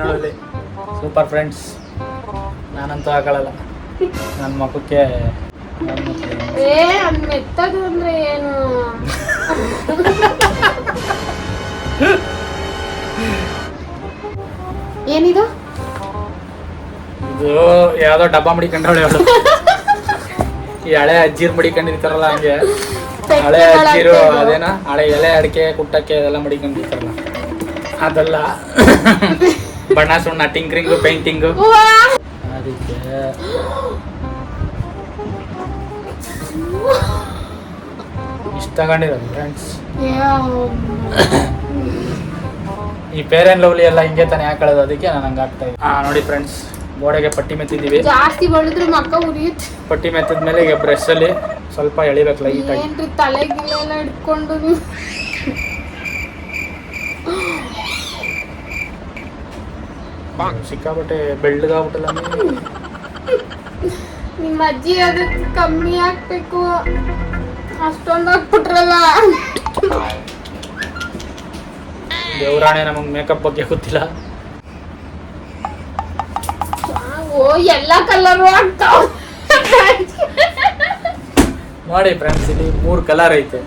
ನೋಡಲಿ super friends. ನಾನಂತೂ ಹಾಕೊಳ್ಳಲ್ಲ ನನ್ನ ಮಕ್ಕಕ್ಕೆ. ಮೆತ್ತದು ಅಂದ್ರೆ ಏನು? ಏನಿದು? ಇದು ಯಾವ್ದೋ ಡಬ್ಬ ಮಡಿಕೊಂಡವಳೆ ಅವಳು. ಈ ಹಳೆ ಅಜ್ಜಿರ್ ಮಡಿಕೊಂಡಿರ್ತಾರಲ್ಲ ಹಂಗೆ. ಹಳೆ ಅಜ್ಜಿರು ಅದೇನ ಹಳೆ ಎಲೆ ಅಡಿಕೆ ಕುಟ್ಟಕ್ಕೆ ಅದೆಲ್ಲ ಮಡಿಕೊಂಡಿರ್ತಾರಲ್ಲ ಅದೆಲ್ಲ. ಬಣ್ಣ ಸುಣ್ಣ ಟಿಂಕ್ರಿಂಗು ಪೇಂಟಿಂಗು ಅದಕ್ಕೆ. ಇಷ್ಟ ತಗೊಂಡಿರೋದು ಫ್ರೆಂಡ್ಸ್. ಈ ಫೇರ್ ಅಂಡ್ ಲವ್ಲಿ ಎಲ್ಲ ಹಿಂಗೆ ತಾನೇ ಹಾಕೊಳ್ಳೋದು, ಅದಕ್ಕೆ ನಾನು ಹಂಗೆ ಹಾಕ್ತಾ ಇದ್ದೀನಿ. ನೋಡಿ ಫ್ರೆಂಡ್ಸ್, ಗೋಡೆಗೆ ಪಟ್ಟಿ ಮೆತ್ತಿದ್ದೀವಿ. ಜಾಸ್ತಿ ಬಳಿದ್ರೆ ಮಕ್ಕ ಉರಿಯುತ್ತೆ. ಪಟ್ಟಿ ಮೆತ್ತಿದ ಮೇಲೆ ಈಗ ಬ್ರಷ್ ಅಲ್ಲಿ ಸ್ವಲ್ಪ ಎಳಿಬೇಕು ಲೈಟಾಗಿ. ಏನ್ರಿ ತಲೆಗಿಲೆಲ್ಲ ಇಟ್ಕೊಂಡು ಸಿಕ್ಕಾಬಟ್ಟೆ ಬೆಳ್ಳಗಾಗ್ಬಿಟ್ಟಲ್ಲ. ನಿಮ್ಮ ಅಜ್ಜಿ ಅದಕ್ಕೆ ಕಮ್ಮಿ ಹಾಕ್ಬೇಕು, ಅಷ್ಟೊಂದು ಹಾಕ್ಬಿಟ್ರಲ್ಲ. ದೇವರಾಣೆ ನಮಗೆ ಮೇಕಪ್ ಬಗ್ಗೆ ಗೊತ್ತಿಲ್ಲ. ಓ ಎಲ್ಲ ಕಲರು ಆಗ್ತಾವ ನೋಡಿ ಫ್ರೆಂಡ್ಸ್, ಇಲ್ಲಿ 3 ಕಲರ್ ಐತೆ.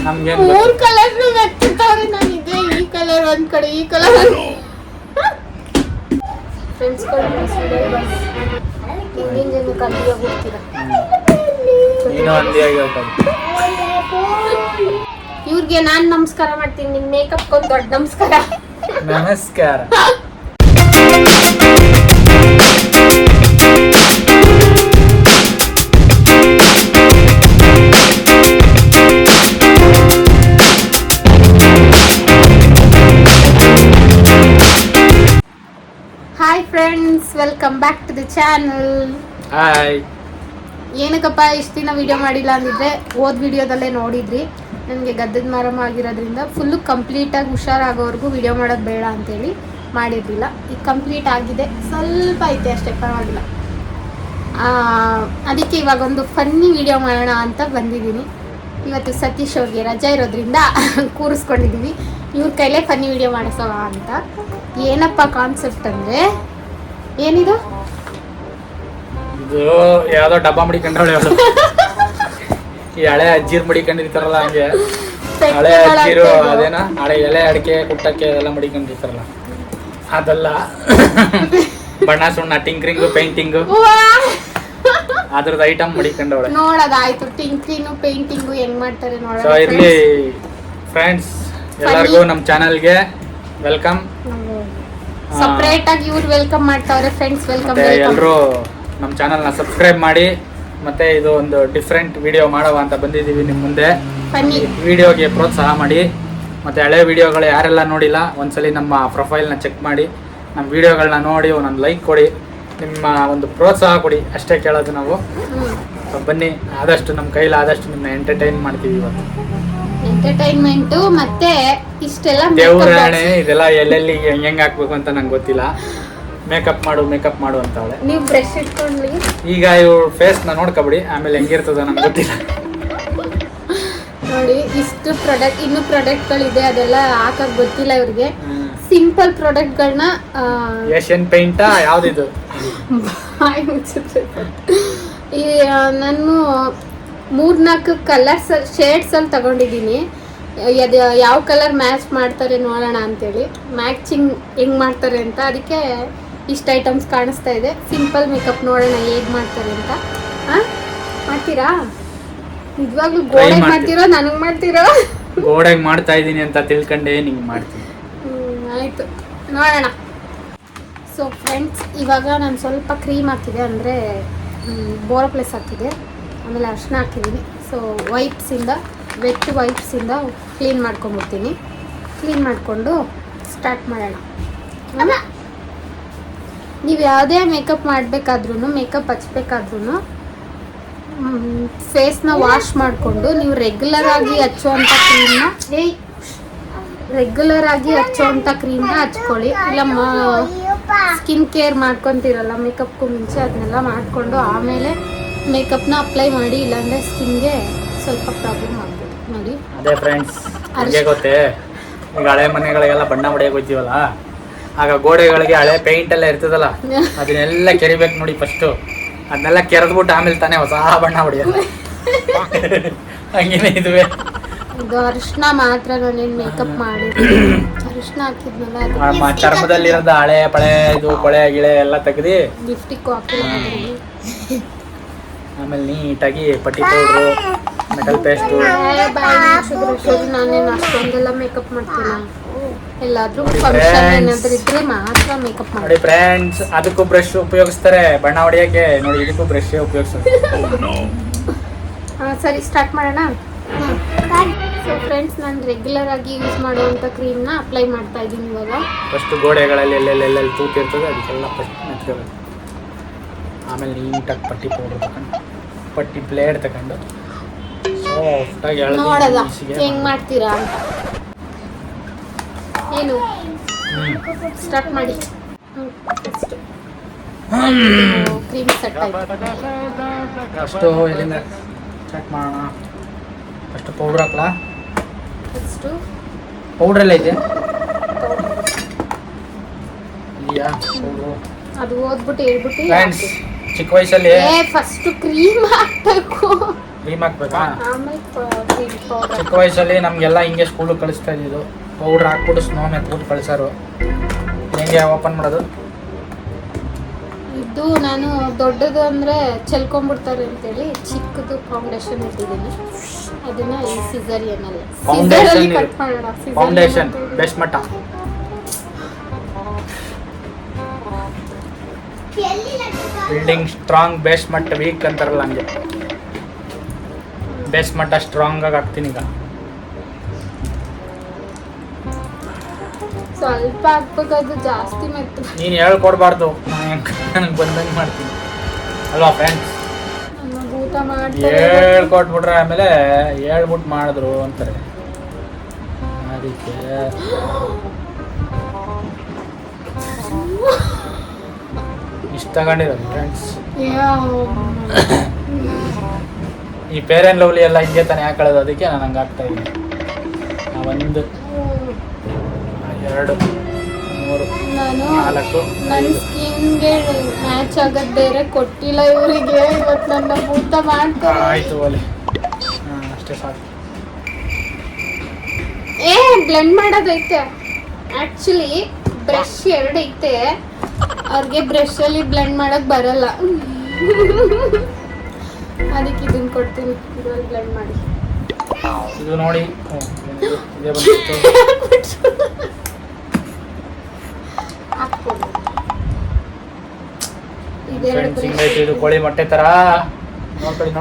ನಮ್ಗೆ 3 ಕಲರ್ ಮೆಚ್ಚಿರ್ತಾವ್ರಿ. ನಾನು ಇದೆ ಈ ಕಲರ್ ಒಂದ್ ಕಡೆ, ಈ ಕಲರ್ ಫ್ರೆಂಡ್ಸ್ ಹಿಂದಿನ ಜನ ಕಲಿಯಾಗ ಹೋಗ್ತೀರಾ. ಇವ್ರಿಗೆ ನಾನ್ ನಮಸ್ಕಾರ ಮಾಡ್ತೀನಿ, ನಿಮ್ ಮೇಕಪ್ ಒಂದು ದೊಡ್ಡ ನಮಸ್ಕಾರ. ನಮಸ್ಕಾರ. Hi friends, welcome back to the channel. Hi. ಏನಕ್ಕಪ್ಪ ಇಷ್ಟು ದಿನ ವಿಡಿಯೋ ಮಾಡಿಲ್ಲ ಅಂದಿದ್ರೆ, ಓದ್ ವಿಡಿಯೋದಲ್ಲೇ ನೋಡಿದ್ರಿ. ನನಗೆ ಗದ್ದದ ಮಾರಮ್ಮ ಆಗಿರೋದ್ರಿಂದ ಫುಲ್ಲು ಕಂಪ್ಲೀಟಾಗಿ ಹುಷಾರಾಗೋವರೆಗೂ ವಿಡಿಯೋ ಮಾಡೋದು ಬೇಡ ಅಂತೇಳಿ ಮಾಡಿರಲಿಲ್ಲ. ಈಗ ಕಂಪ್ಲೀಟ್ ಆಗಿದೆ, ಸ್ವಲ್ಪ ಐತೆ ಅಷ್ಟೇ, ಪರವಾಗಿಲ್ಲ. ಅದಕ್ಕೆ ಇವಾಗ ಒಂದು ಫನ್ನಿ ವಿಡಿಯೋ ಮಾಡೋಣ ಅಂತ ಬಂದಿದ್ದೀನಿ. ಇವತ್ತು ಸತೀಶ್ ಅವ್ರಿಗೆ ರಜಾ ಇರೋದ್ರಿಂದ ಕೂರಿಸ್ಕೊಂಡಿದ್ದೀವಿ. ಇವ್ರ ಕೈಲೇ ಫನ್ನಿ ವಿಡಿಯೋ ಮಾಡಿಸೋಣ ಅಂತ. ಏನಪ್ಪ ಕಾನ್ಸೆಪ್ಟ್ ಅಂದರೆ, ಏನಿದು? ಇದು ಯಾವ್ದೋ ಡಬ್ಬ ಮಡಿಕೊಂಡವಳೆ ಅವಳು. ಈ ಹಳೆ ಅಜ್ಜಿರ್ ಮಡಿಕೊಂಡಿರ್ತಾರಲ್ಲ ಹಂಗೆ. ಹಳೆ ಅಜ್ಜಿರು ಅದೇನ ಹಳೆ ಎಲೆ ಅಡಿಕೆ ಕುಟ್ಟಕ್ಕೆ ಅದೆಲ್ಲ ಮಡಿಕೊಂಡಿರ್ತಾರಲ್ಲ ಅದೆಲ್ಲ. ಬಣ್ಣ ಸುಣ್ಣ ಟಿಂಕ್ರಿಂಗು ಪೇಂಟಿಂಗು ಅದ್ರದ್ದು ಐಟಮ್ ಮಡಿಕೊಂಡವಳೆ. ನೋಡೋದಾಯ್ತು, ಟಿಂಕ್ರಿಂಗು ಪೇಂಟಿಂಗು ಹೆಂಗ್ ಮಾಡ್ತಾರೆ ನೋಡೋಣ. ಸೊ ಇರ್ಲಿ ಫ್ರೆಂಡ್ಸ್, ಎಲ್ಲರಿಗೂ ನಮ್ಮ ಚಾನಲ್ಗೆ ವೆಲ್ಕಮ್. ಸಪರೇಟ್ ಆಗಿ ಇವ್ರು ವೆಲ್ಕಮ್ ಮಾಡ್ತಾವ್ರೆ. Friends welcome. ಎಲ್ಲರೂ ನಮ್ಮ ಚಾನಲ್ನ ಸಬ್ಸ್ಕ್ರೈಬ್ ಮಾಡಿ. ಮತ್ತೆ ಇದು ಒಂದು ಡಿಫ್ರೆಂಟ್ ವಿಡಿಯೋ ಮಾಡುವ ಅಂತ ಬಂದಿದ್ದೀವಿ ನಿಮ್ಮ ಮುಂದೆ. ವಿಡಿಯೋಗೆ ಪ್ರೋತ್ಸಾಹ ಮಾಡಿ. ಮತ್ತೆ ಹಳೆ ವಿಡಿಯೋಗಳು ಯಾರೆಲ್ಲ ನೋಡಿಲ್ಲ, ಒಂದ್ಸಲಿ ನಮ್ಮ ಪ್ರೊಫೈಲ್ನ ಚೆಕ್ ಮಾಡಿ, ನಮ್ಮ ವಿಡಿಯೋಗಳನ್ನ ನೋಡಿ ಒಂದೊಂದು ಲೈಕ್ ಕೊಡಿ, ನಿಮ್ಮ ಒಂದು ಪ್ರೋತ್ಸಾಹ ಕೊಡಿ, ಅಷ್ಟೇ ಕೇಳೋದು ನಾವು. ಬನ್ನಿ, ಆದಷ್ಟು ನಮ್ಮ ಕೈಲಾದಷ್ಟು ನಿಮ್ಮನ್ನ ಎಂಟರ್ಟೈನ್ ಮಾಡ್ತೀವಿ ಇವತ್ತು. ಎಂಟರ್ಟೈನ್ಮೆಂಟ್ ಮತ್ತೆ ಇಷ್ಟೆಲ್ಲ ದೇವರಾಣೆ ಇದೆಲ್ಲ ಎಲ್ಲೆಲ್ಲಿ ಹೆಂಗ್ ಹಾಕ್ಬೇಕು ಅಂತ ನಂಗೆ ಗೊತ್ತಿಲ್ಲ. ಮೇಕಪ್ ಮಾಡು ಅಂತ ಅವಳೆ. ನೀವು ಬ್ರಷ್ ಇಟ್ಕೊಂಡ್ಲಿ. ಈಗ ಇವ್ರ ಫೇಸ್ ನ ನೋಡ್ಕೊಬಿಡಿ, ಆಮೇಲೆ ಹೆಂಗಿರ್ತದ ನಂಗೆ ಗೊತ್ತಿಲ್ಲ. ನೋಡಿ, ಇಷ್ಟು ಪ್ರಾಡಕ್ಟ್, ಇನ್ನು ಪ್ರಾಡಕ್ಟ್ಗಳಿದೆ, ಅದೆಲ್ಲ ಹಾಕಕ್ ಗೊತ್ತಿಲ್ಲ ಇವ್ರಿಗೆ. ಸಿಂಪಲ್ ಪ್ರಾಡಕ್ಟ್ಗಳನ್ನ ಏಷ್ಯನ್ ಪೇಂಟಾ ಯಾವ್ದಿದು ನಾನು 3-4 ಕಲರ್ಸ್ ಶೇಡ್ಸ್ ಅಲ್ಲಿ ತಗೊಂಡಿದ್ದೀನಿ. ಅದು ಯಾವ ಕಲರ್ ಮ್ಯಾಚ್ ಮಾಡ್ತಾರೆ ನೋಡೋಣ ಅಂತೇಳಿ, ಮ್ಯಾಚಿಂಗ್ ಹೆಂಗ್ ಮಾಡ್ತಾರೆ ಅಂತ. ಅದಕ್ಕೆ ಇಷ್ಟು ಐಟಮ್ಸ್ ಕಾಣಿಸ್ತಾ ಇದೆ. ಸಿಂಪಲ್ ಮೇಕಪ್ ನೋಡೋಣ ಹೇಗ್ ಮಾಡ್ತಾರೆ ಅಂತ. ಮಾಡ್ತೀರಾ? ನಿಜವಾಗ್ಲೂ ಗೋಡೆಗೆ ಮಾಡ್ತೀರೋ ನನಗೆ ಮಾಡ್ತೀರೋ? ಗೋಡೆಗೆ ಮಾಡ್ತಾ ಇದ್ದೀನಿ ಅಂತ ತಿಳ್ಕೊಂಡೆ ನಿಂಗೆ ಮಾಡ್ತೀನಿ. ಆಯಿತು, ನೋಡೋಣ. ಸೊ ಫ್ರೆಂಡ್ಸ್, ಇವಾಗ ನಾನು ಸ್ವಲ್ಪ ಕ್ರೀಮ್ ಹಾಕಿದೆ, ಅಂದರೆ ಬೋರೋಪ್ಲಸ್ ಹಾಕಿದೆ, ಆಮೇಲೆ ಅರ್ಶಿನ ಹಾಕಿದ್ದೀನಿ. ಸೊ ವೈಪ್ಸಿಂದ, ವೆಟ್ ವೈಪ್ಸಿಂದ ಕ್ಲೀನ್ ಮಾಡ್ಕೊಂಬಿಡ್ತೀನಿ. ಕ್ಲೀನ್ ಮಾಡಿಕೊಂಡು ಸ್ಟಾರ್ಟ್ ಮಾಡೋಣ. ನೀವು ಯಾವುದೇ ಮೇಕಪ್ ಮಾಡಬೇಕಾದ್ರೂ, ಮೇಕಪ್ ಹಚ್ಬೇಕಾದ್ರೂ ಫೇಸ್ನ ವಾಶ್ ಮಾಡಿಕೊಂಡು ನೀವು ರೆಗ್ಯುಲರ್ ಆಗಿ ಹಚ್ಚುವಂಥ ಕ್ರೀಮ್ನ ಹಚ್ಕೊಳ್ಳಿ. ಇಲ್ಲ ಸ್ಕಿನ್ ಕೇರ್ ಮಾಡ್ಕೊತೀರಲ್ಲ ಮೇಕಪ್ಗೂ ಮುಂಚೆ, ಅದನ್ನೆಲ್ಲ ಮಾಡಿಕೊಂಡು ಆಮೇಲೆ ಮೇಕಪ್ನ ಅಪ್ಲೈ ಮಾಡಿ, ಇಲ್ಲಾಂದ್ರೆ ಸ್ಕಿನ್ಗೆ ಸ್ವಲ್ಪ ಪ್ರಾಬ್ಲಮ್ ಆಗ್ಬೋದು ನೋಡಿ. ಅದೇ ಫ್ರೆಂಡ್ಸ್, ಹಂಗೆ ಗೊತ್ತೇ, ಈಗ ಹಳೆ ಮನೆಗಳಿಗೆಲ್ಲ ಬಣ್ಣ ಹೊಡೆಯಕ್ಕೆ ಹೋಗ್ತೀವಲ್ಲ, ಆಗ ಗೋಡೆಗಳಿಗೆ ಹಳೆ ಪೇಂಟ್ ಎಲ್ಲ ಇರ್ತದಲ್ಲ, ಅದನ್ನೆಲ್ಲ ಕೆರಿಬೇಕು ನೋಡಿ ಫಸ್ಟು. ಅದನ್ನೆಲ್ಲ ಕೆರೆದ್ಬಿಟ್ಟು ಆಮೇಲೆ ತಾನೇ ಹೊಸ ಬಣ್ಣ ಹೊಡೆಯೋದು. ಹಂಗೇನೆ ಇದುವೆ. ಇದು ಅರಿಶಿನ ಮಾತ್ರ ನಾನೇನು ಮೇಕಪ್ ಮಾಡಿ ಅರಿಶಿನ ಹಾಕಿದ್ನಲ್ಲ ಚರ್ಮದಲ್ಲಿರೋದು ಹಳೆ ಪಳೆ ಇದು ಕೊಳೆ ಗಿಳೆ ಎಲ್ಲ ತೆಗ್ದು ಲಿಫ್ಟಿಕ್ ಹಾಕಿ ಆಮೇಲೆ ನೀಟಾಗಿ ಪಟ್ಟಿ ಪೌಡ್ರು, ಮೆಟಲ್ ಪೇಸ್ಟು. ನಾನೇನು ಅಷ್ಟೊಂದೆಲ್ಲ ಮೇಕಪ್ ಮಾಡ್ತೀನಿ, ಎಲ್ಲಾದ್ರೂ ಫಂಕ್ಷನ್ ಏನಾದ್ರೂ ಇದ್ರೆ ಮಾತ್ರ ಮೇಕಪ್ ಮಾಡಿ. ನೋಡಿ ಫ್ರೆಂಡ್ಸ್, ಅದಕ್ಕೂ ಬ್ರಷ್ ಉಪಯೋಗಿಸ್ತಾರೆ ಬಣ್ಣ ಹೊಡೆಯೋಕೆ. ನೋಡಿ ಇದಕ್ಕೂ ಬ್ರಷ್ ಉಪಯೋಗಿಸ್ತಾರೆ. ಸರಿ, ಸ್ಟಾರ್ಟ್ ಮಾಡೋಣ. ಸೊ ಫ್ರೆಂಡ್ಸ್, ನಾನು ರೆಗ್ಯುಲರ್ ಆಗಿ ಯೂಸ್ ಮಾಡುವಂಥ ಕ್ರೀಮ್ನ ಅಪ್ಲೈ ಮಾಡ್ತಾ ಇದ್ದೀನಿ ಇವಾಗ. ಫಸ್ಟ್ ಗೋಡೆಗಳಲ್ಲಿ ಎಲ್ಲೆಲ್ಲೆಲ್ಲಿ ತೂತಿರ್ತದೆ ಅದಕ್ಕೆಲ್ಲ ಫಸ್ಟ್ ಮೆತ್ಕೋಬೇಕು. ಆಮೇಲೆ ನೀಟಾಗಿ ಪಟ್ಟಿ ಪೌಡರ್ ತಗೊಂಡು, ಪಟ್ಟಿ ಬ್ಲೇಡ್ ತಗೊಂಡು ಸಾಫ್ಟಾಗಿ ನೋಡೋದ ಹೆಂಗ್ ಮಾಡ್ತೀರಾ ಅಂತ. ಏನು ಸ್ಟಾರ್ಟ್ ಮಾಡಿ. ಕ್ರೀಮ್ ಸೆಟ್ ಆಯ್ತು. ಅಷ್ಟು ಎಲ್ಲಿಂದ ಸ್ಟಾರ್ಟ್ ಮಾಡೋಣ? ಫಸ್ಟ್ ಪೌಡ್ರ್ ಹಾಕ್ಲಾ? ಫಸ್ಟು ಪೌಡ್ರ್ ಎಲ್ಲ ಐತೆ ಇದೆಯಾ ಪೌಡ್ರು? ಅದು ಓದ್ಬಿಟ್ಟು ಹೇಳ್ಬಿಟ್ಟು ಫ್ರೆಂಡ್ಸ್, ಚಿಕ್ಕ ವಯಸ್ಸಲ್ಲಿ ಫಸ್ಟ್ ಕ್ರೀಮ್ ಹಾಕ್ಬೇಕು, ಕ್ರೀಮ್ ಹಾಕ್ಬೇಕಾ? ಆಮೇಲೆ ಕ್ರೀಮ್ ಪೌಡರ್. ಚಿಕ್ಕ ವಯಸ್ಸಲ್ಲಿ ನಮಗೆಲ್ಲ ಹಿಂಗೆ ಸ್ಕೂಲಿಗೆ ಕಳಿಸ್ತಾ ಇದ್ದಿದ್ದು. ಪೌಡ್ರ್ ಹಾಕ್ಬಿಟ್ಟು ಸ್ನೋ ಮೆತ್ಬಿಟ್ಟು ಕಳಿಸೋರು. ಹೆಂಗೆ ಓಪನ್ ಮಾಡೋದು? ಇದು ನಾನು ದೊಡ್ಡದು ಅಂದರೆ ಚೆಲ್ಕೊಂಡ್ಬಿಡ್ತಾರೆ ಅಂತೇಳಿ ಚಿಕ್ಕದು ಫೌಂಡೇಶನ್ ಇಟ್ಟಿದ್ದೀನಿ. ಅದನ್ನ ಈ ಸಿಸರಿಯನ್ನಲ್ಲಿ ಕಟ್ ಮಾಡೋಣ. ಫೌಂಡೇಶನ್ ಬೆಸ್ಟ್ ಮಟ್ಟ. ಬಿಲ್ಡಿಂಗ್ ಸ್ಟ್ರಾಂಗ್, ಬೇಸ್ ಮಟ್ಟ ವೀಕ್ ಅಂತಾರಲ್ಲ ಹಂಗೆ. ಬೇಸ್ ಮಟ್ಟ ಸ್ಟ್ರಾಂಗ್ ಆಗಿ ಹಾಕ್ತೀನಿ ಈಗ. ಸ್ವಲ್ಪ ಹಾಕ್ಬೇಕಾದ್ರು ಜಾಸ್ತಿ ಮೆತ್ತ. ನೀನು ಹೇಳ್ಕೊಡ್ಬಾರ್ದು, ನನಗೆ ಬಂದಂಗೆ ಮಾಡ್ತೀನಿ ಅಲ್ವಾ ಫ್ರೆಂಡ್ಸ್? ಊಟ ಮಾಡ್ತಾರೆ, ಹೇಳ್ಕೊಟ್ಬಿಟ್ರೆ ಆಮೇಲೆ ಹೇಳ್ಬಿಟ್ಟು ಮಾಡಿದ್ರು ಅಂತಾರೆ. ಅದಕ್ಕೆ ಇಷ್ಟ ತಗೊಂಡಿರೋದು ಫ್ರೆಂಡ್ಸ್. ಈ ಫೇರ್ ಆ್ಯಂಡ್ ಲವ್ಲಿ ಎಲ್ಲ ಹಿಂಗೆ ತಾನೇ ಹಾಕೊಳ್ಳೋದು, ಅದಕ್ಕೆ ನಾನು ಹಂಗೆ ಹಾಕ್ತಾ ಇದ್ದೀನಿ. ಒಂದು 2 3 ನಾನು 4 ನನ್ನ ಸ್ಕಿನ್ಗೆ ಮ್ಯಾಚ್ ಆಗೋದು ಬೇರೆ ಕೊಟ್ಟಿಲ್ಲ ಇವರಿಗೆ. ಇವತ್ತು ನನ್ನ ಊಟ ಮಾಡ್ತಾರೆ. ಆಯಿತು ಓಲಿ, ಅಷ್ಟೇ ಸಾಕು. ಬ್ಲೆಂಡ್ ಮಾಡೋದೈತೆ. ಆ್ಯಕ್ಚುಲಿ ಬ್ರಷ್ 2 ಐತೆ, ಅವ್ರಿಗೆ ಬ್ರಷಲ್ಲಿ ಬ್ಲೆಂಡ್ ಮಾಡೋಕ್ಕೆ ಬರಲ್ಲ. ಅದಕ್ಕೆ ಇದನ್ನು ಕೊಡ್ತೀನಿ, ಇದ್ರಲ್ಲಿ ಬ್ಲೆಂಡ್ ಮಾಡಿ. ಇದು ನೋಡಿ, ಇದೇ ಬಂದಿತ್ತು. ಇದು ಕೋಳಿ ಮೊಟ್ಟೆ ತರ ನೋಡ್ಕೊಳ್ಳಿ.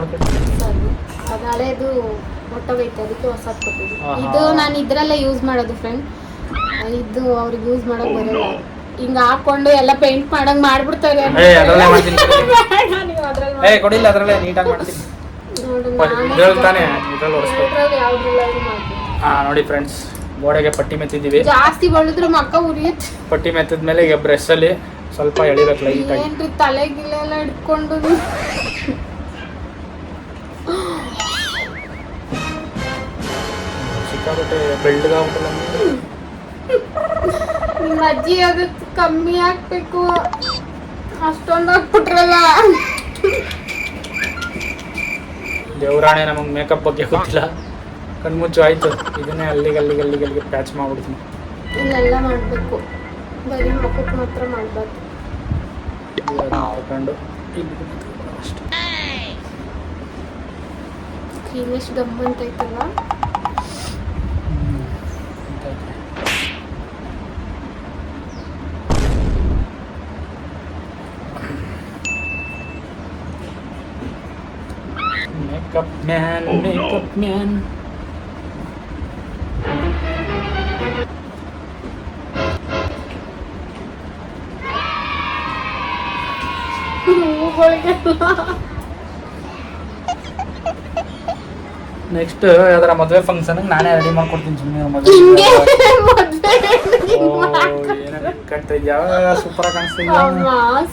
ಅದು ಹಳೇದು ಮೊಟ್ಟೋಗೈತೆ, ಅದಕ್ಕೆ ಹೊಸದು ಕೊಟ್ಟಿದ್ದು. ಇದು ನಾನು ಇದ್ರಲ್ಲೇ ಯೂಸ್ ಮಾಡೋದು ಫ್ರೆಂಡ್. ಇದು ಅವ್ರಿಗೆ ಯೂಸ್ ಮಾಡೋಕೆ ಬರಲ್ಲ. ಹಿಂಗ ಹಾಕೊಂಡು ಎಲ್ಲ ಪೇಂಟ್ ಮಾಡಂಗ್ ಮಾಡ್ಬಿಡ್ತಾರೆ. ಕೊಡಿಲ್ಲ, ಅದ್ರಲ್ಲೇ ನೀಟಾಗಿ ಮಾಡ್ತೀನಿ. ನೋಡಿ ಫ್ರೆಂಡ್ಸ್, ಗೋಡೆಗೆ ಪಟ್ಟಿ ಮೆತ್ತಿದ್ದೀವಿ. ಜಾಸ್ತಿ ಬಳಿದ್ರೆ ಮಕ್ಕ ಉರಿಯುತ್ತೆ. ಪಟ್ಟಿ ಮೆತ್ತಿದ ಮೇಲೆ ಈಗ ಬ್ರಷ್ ಅಲ್ಲಿ ಸ್ವಲ್ಪ ಎಳಿಬೇಕು ಲೈಟಾಗಿ. ಏನ್ರಿ ತಲೆಗಿಲೆಲ್ಲ ಇಟ್ಕೊಂಡು ಸಿಕ್ಕಾಬಿಟ್ಟೆ ಬೆಳ್ಳಗಾಗ್ಬಿಟ್ಟಲ್ಲ. ನಿಮ್ಮ ಅಜ್ಜಿ ಅದು ಕಮ್ಮಿ ಹಾಕ್ಬೇಕು, ಅಷ್ಟೊಂದು ಹಾಕ್ಬಿಟ್ರಲ್ಲ. ದೇವರಾಣೆ, ನಮಗೆ ಮೇಕಪ್ ಬಗ್ಗೆ ಗೊತ್ತಿಲ್ಲ. ಕಣ್ಮುಚ್ಚು ಆಯ್ತು. ಇದನ್ನೇ ಅಲ್ಲಿಗೆ ಪ್ಯಾಚ್ ಮಾಡ್ಬಿಡ್ತೀನಿ. ಇಲ್ಲೆಲ್ಲ ಮಾಡಬೇಕು, ಬರೀ ಮುಖಕ್ಕೆ ಮಾತ್ರ ಮಾಡಬಾರ್ದು. ತಗೊಂಡು ಅಷ್ಟೇ. ಕ್ರೀಮಿಶ್ ಗಮ್ ಅಂತ ಐತಲ್ಲ, ಮೇಕಪ್ ಮ್ಯಾನ್. ನೆಕ್ಸ್ಟ್ ಯಾವ್ದಾರ ಮದುವೆ ಫಂಕ್ಷನ್ ನಾನೇ ರೆಡಿ ಮಾಡ್ಕೊಡ್ತೀನಿ. ಸುಮ್ಮನೆ ಸೂಪರ್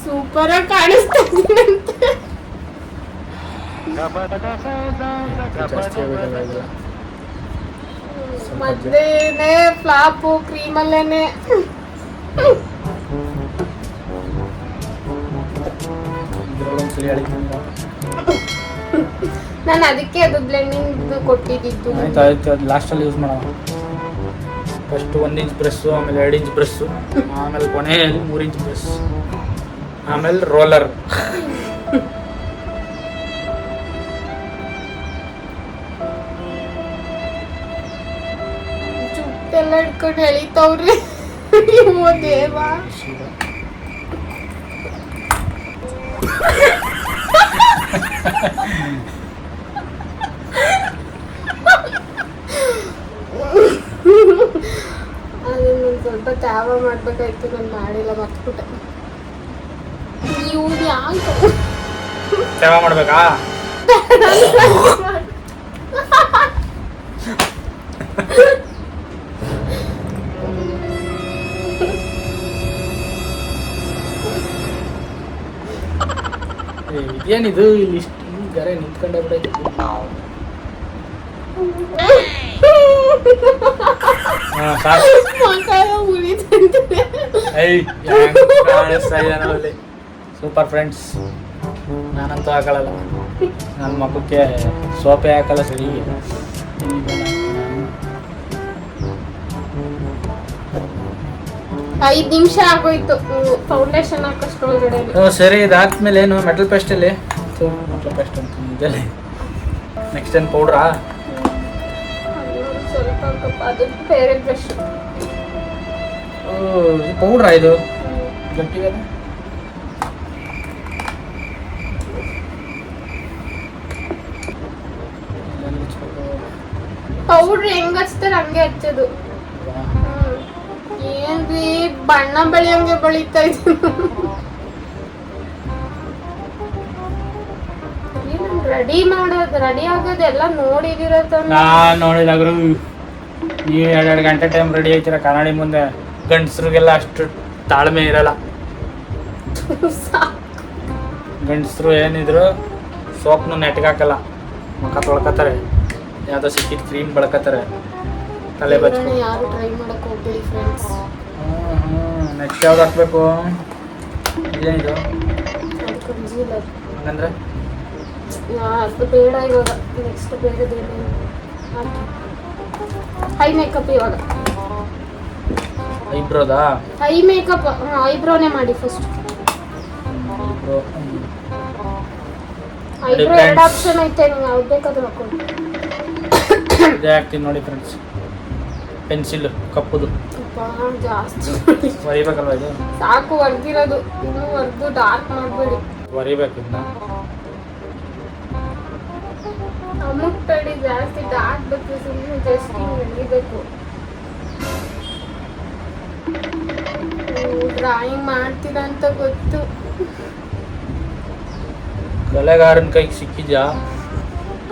ಸೂಪರ್ ಕಾಣಿಸ್ತಾ ಜಾಸ್ತಿ ಆಗೋದಲ್ಲ ಇದೆಲ್ಲ. ಮದ್ವೆನೇ ಫ್ಲಾಪು ಕ್ರೀಮಲ್ಲೇನೆ. ಇದ್ರೊಳಗೊಂದ್ಸಲಿ ಹೇಳಿದ್ದೀನಿ. ನಾನು ಅದಕ್ಕೆ ಅದು ಬ್ಲೆಂಡಿಂಗ್ ಕೊಟ್ಟಿದ್ದು. ಆಯ್ತು ಅದು ಲಾಸ್ಟಲ್ಲಿ ಯೂಸ್ ಮಾಡೋಣ. ಫಸ್ಟ್ 1 ಇಂಚ್ ಬ್ರಷ್ಷು, ಆಮೇಲೆ 2 ಇಂಚ್ ಬ್ರಷ್ಷು, ಆಮೇಲೆ ಕೊನೆಯಲ್ಲಿ 3 ಇಂಚ್ ಬ್ರಷ್, ಆಮೇಲೆ ರೋಲರ್. ಜುಟ್ಟೆಲ್ಲ ಹಿಡ್ಕೊಂಡು ಎಳಿತವ್ರಿ. ಓ ದೇವಾ. ಅದನ್ನು ಸ್ವಲ್ಪ ತ್ಯಾವ ಮಾಡ್ಬೇಕಾಯ್ತು, ನಾನು ಮಾಡಿಲ್ಲ, ಮರ್ತ್ಬಿಟ್ಟೆ. ಇವ್ರು ಯಾಕೆ ಸೇವ ಮಾಡ್ಬೇಕಾ? ಇದೇನಿದು ಇಲ್ಲಿ ಇಷ್ಟು ಗರೆ ನಿಂತ್ಕೊಂಡೆ ಬಿಡೈತೆ. Super friends. ನಾನಂತೂ ಹಾಕೊಳ್ಳಲ್ಲ, ನನ್ನ ಮಕ್ಕಕ್ಕೆ ಸೋಪೆ ಹಾಕಲ್ಲ ಸರಿ. 5 ನಿಮಿಷ ಆಗೋಯ್ತು ಫೌಂಡೇಶನ್ ಹಾಕೋಷ್ಟೊಳಗಡೆ. ಸರಿ, ಇದಾದ್ಮೇಲೆ ಏನು ಮೆಟಲ್ ಪೇಸ್ಟಲ್ಲಿ ಮೆಟಲ್ ಪೇಸ್ಟ್ ಅಂತ ಇದರಲ್ಲಿ ನೆಕ್ಸ್ಟ್ ಏನು ಪೌಡ್ರಾ? ಸ್ವಲ್ಪ ಅದು ಬೇರೆ ಬ್ರಷ್. ಪೌಡ್ರಾ ಇದು ಗಟ್ಟಿಗೆ? ಪೌಡ್ರ್ ಹೆಂಗ್ ಹಚ್ತಾರೆ ಹಂಗೆ ಹಚ್ಚೋದು. ಏನ್ರಿ ಬಣ್ಣ ಬೆಳೆಯಂಗೆ ಬೆಳೀತಾ ಇದ್ದೀನಿ. ರೆಡಿ ಆಗೋದೆಲ್ಲ ನೋಡಿದಿರತ್ತ. ನಾನು ನೋಡಿದಾಗ್ರು ನೀವು 2 ಗಂಟೆ ಟೈಮ್ ರೆಡಿ ಆಯ್ತೀರ ಕನ್ನಡಿ ಮುಂದೆ. ಗಂಡಸ್ರಿಗೆಲ್ಲ ಅಷ್ಟು ತಾಳ್ಮೆ ಇರಲ್ಲ. ಗಂಡಸ್ರು ಏನಿದ್ರು ಸೋಪ್ನು ನೆಟ್ಗೆ ಹಾಕಲ್ಲ, ಮುಖ ತೊಳ್ಕೊತಾರೆ, ಯಾವುದೋ ಸಿಕ್ಕಿದ ಕ್ರೀಮ್ ಬಳಕತ್ತಾರೆ, ತಲೆ ಬಚ್ಚು. ಯಾರು ಟ್ರೈ ಮಾಡಕ್ ಹೋಗ್ಬೇಡಿ ಫ್ರೆಂಡ್ಸ್. ನೆಕ್ಸ್ಟ್ ಯಾವ್ದು ಹಾಕ್ಬೇಕು? ಇದೇನಿದು ಹಂಗಂದ್ರೆ ಅದು ಬೇಡ ಇವಾಗ. ನೆಕ್ಸ್ಟ್ ಬೇರೆದೇನು ಐ ಮೇಕಪ್. ಇವಾಗ ಐಬ್ರೋದಾ? ಐ ಮೇಕಪ್, ಐಬ್ರೋನೇ ಮಾಡಿ ಫಸ್ಟ್. ಐಬ್ರೋ 2 ಆಪ್ಷನ್ ಐತೆ, ನಿಮ್ಗೆ ಯಾವ್ದು ಬೇಕಾದ್ರೂ ಹಾಕೊಂಡು. ಇದೇ ಹಾಕ್ತೀನಿ ನೋಡಿ ಫ್ರೆಂಡ್ಸ್, ಪೆನ್ಸಿಲ್ ಕಪ್ಪುದು. ಜಾಸ್ತಿ ಒರಿಬೇಕಲ್ವ ಇದು? ಸಾಕು ವರ್ದಿರೋದು, ಇನ್ನೂ ವರ್ದು ಡಾರ್ಕ್ ಮಾಡಬೇಡಿ. ಒರಿಬೇಕು ಇದನ್ನ. ಅಮುಕ್ ತಡಿ ಜಾಸ್ತಿ ಡಾರ್ಕ್ ಬೇಕು, ಸುಮ್ಮನೆ ಜಸ್ಟ್ ಹಿಂಗೆ ಎಳಿಬೇಕು. ಡ್ರಾಯಿಂಗ್ ಮಾಡ್ತೀರಾ ಅಂತ ಗೊತ್ತು. ಕಲೆಗಾರನ ಕೈಗೆ ಸಿಕ್ಕಿದ್ಯಾ?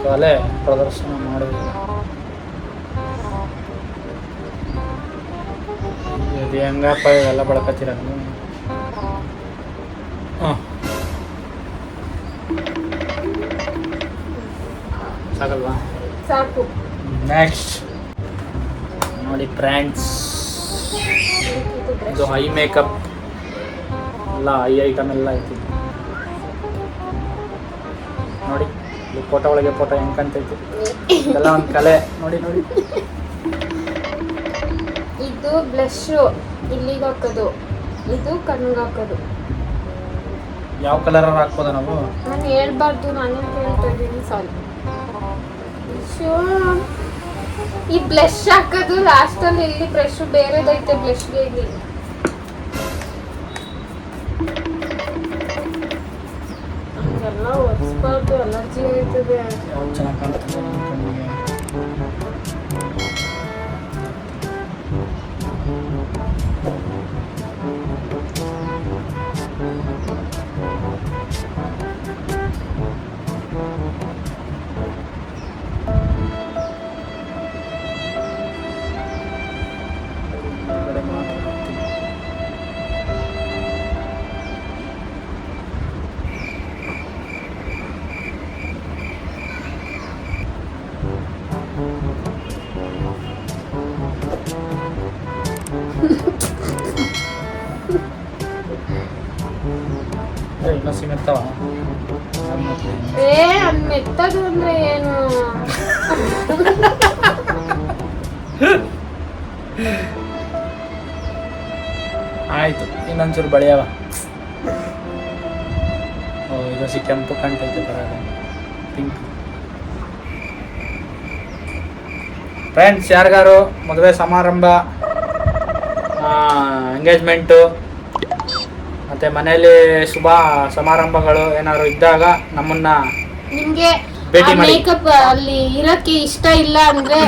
ಕಲೆ ಪ್ರದರ್ಶನ ಮಾಡೋದು ಇದು ಹೆಂಗಪ್ಪ? ಇವೆಲ್ಲ ಬಳಕತ್ತೀರ ನೀವು? ಸಾಕಲ್ವಾ? ಸಾಕು. ನೆಕ್ಸ್ಟ್ ನೋಡಿ ಫ್ರೆಂಡ್ಸ್, ಇದು ಐ ಮೇಕಪ್ ಎಲ್ಲ, ಐ ಐಟಮ್ ಎಲ್ಲ ಐತಿ ನೋಡಿ. ಈ ಫೋಟೋ ಒಳಗೆ ಫೋಟೋ ಹೆಂಗೆ ಕಾಣ್ತೈತಿ, ಇದೆಲ್ಲ ಒಂದು ಕಲೆ ನೋಡಿ. ನೋಡಿ ಇದು ಬ್ಲಷು ಇಲ್ಲಿಗೆ ಹಾಕೋದು, ಇದು ಕಣ್ಣಿಗೆ ಹಾಕೋದು. ಯಾವ ಕಲರ್ ಹಾಕ್ಬೋದ ನಾವು? ನಾನು ಹೇಳ್ಬಾರ್ದು, ನಾನೇ ಹೇಳ್ತಾ ಇದ್ದೀನಿ, ಸಾರಿ. ಈ ಬ್ಲಷ್ ಹಾಕೋದು ಲಾಸ್ಟಲ್ಲಿ. ಇಲ್ಲಿ ಬ್ರಷ್ ಬೇರೆದೈತೆ ಬ್ಲಷ್ಗೆ. ಇಲ್ಲಿ ಹಂಗೆಲ್ಲ ಒರೆಸ್ಬಾರ್ದು, ಅಲರ್ಜಿ ಆಯ್ತದೆ. ಯಾವ್ದು ಚೆನ್ನಾಗಿ ಕಾಣ್ತದೆ ಕಣ್ಣಿಗೆ? ಇನ್ನೂ ಸಿಗುತ್ತವ ಅದ್ ಮೆತ್ತದು ಅಂದ್ರೆ ಏನು? ಆಯ್ತು, ಇನ್ನೊಂಚೂರು ಬಳಿಯವ. ಓ ಇದು ಕೆಂಪು ಕಾಣ್ತೈತೆ ಬರೋದ ಪಿಂಕ್. ಫ್ರೆಂಡ್ಸ್, ಯಾರಿಗಾರು ಮದುವೆ ಸಮಾರಂಭ, ಎಂಗೇಜ್ಮೆಂಟು ಮತ್ತು ಮನೆಯಲ್ಲಿ ಶುಭ ಸಮಾರಂಭಗಳು ಏನಾದ್ರು ಇದ್ದಾಗ ನಮ್ಮನ್ನ ನಿಮ್ಗೆ ಭೇಟಿ ಮಾಡಿ. ಮೇಕಪ್ ಅಲ್ಲಿ ಇರಕ್ಕೆ ಇಷ್ಟ ಇಲ್ಲ ಅಂದ್ರೆ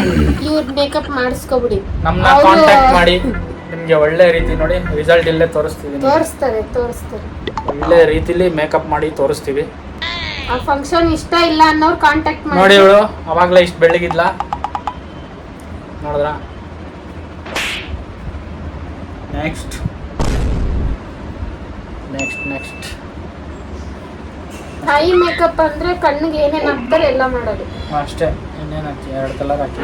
ಇವ್ರ ಮೇಕಪ್ ಮಾಡಿಸ್ಕೊಬಿಡಿ. ನಮ್ಮನ್ನ ಕಾಂಟ್ಯಾಕ್ಟ್ ಮಾಡಿ, ನಿಮಗೆ ಒಳ್ಳೆ ರೀತಿ ನೋಡಿ ರಿಸಲ್ಟ್ ಇಲ್ಲೇ ತೋರಿಸ್ತೀವಿ. ತೋರಿಸ್ತಾರೆ ಒಳ್ಳೆ ರೀತಿಲಿ ಮೇಕಪ್ ಮಾಡಿ ತೋರಿಸ್ತೀವಿ. ಆ ಫಂಕ್ಷನ್ ಇಷ್ಟ ಇಲ್ಲ ಅನ್ನೋರು ಕಾಂಟ್ಯಾಕ್ಟ್ ಮಾಡಿ. ನೋಡಿ ಇವಳು ಅವಾಗಲೇ ಇಷ್ಟು ಬೆಳ್ಳಗಿದ್ಲ, ನೋಡಿದ್ರ? ನೆಕ್ಸ್ಟ್ ಐ ಮೇಕಪ್ ಅಂದ್ರೆ ಕಣ್ಣಿಗೆ ಏನೇನು ಹಾಕ್ತಾರೆ ಎಲ್ಲ ಮಾಡೋದು ಅಷ್ಟೇ. ಇನ್ನೇನು ಹಾಕಿ 2 ಕಲರ್ ಹಾಕಿ.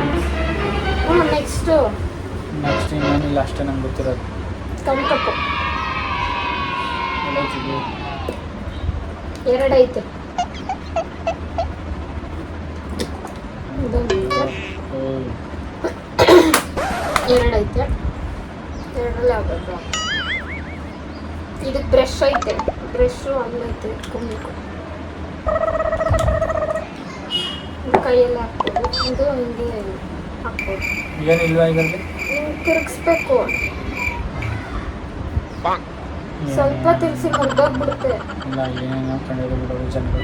ನೆಕ್ಸ್ಟ್ ಇನ್ನೇನಿಲ್ಲ, ಅಷ್ಟೇ ನಂಗೆ ಗೊತ್ತಿರೋದು. ಕಣ್ಕಪ್ಪು 2 ಐತೆ. ಎರಡೈತೆ, 2ರಲ್ಲಿ ಆಗೋದು. ಇದಕ್ಕೆ ಬ್ರಷ್ ಐತೆ, ಬ್ರಷು ಅಲ್ಲೈತೆ, ಇಟ್ಕೊಬೇಕು. ಕೈಯಲ್ಲಿ ಹಾಕ್ಬೋದು, ಇದು ಹಿಂಗೆ ಹಾಕ್ಬೋದು. ಏನಿಲ್ವಾ ಇದರಲ್ಲಿ? ತಿರುಗಿಸ್ಬೇಕು, ಸ್ವಲ್ಪ ತಿರ್ಸಿ ಮುಗ್ದೋಗ್ಬಿಡುತ್ತೆ. ಇಲ್ಲ, ಏನೇನೋ ಕಂಡು ಬಿಡೋದು ಜನರು.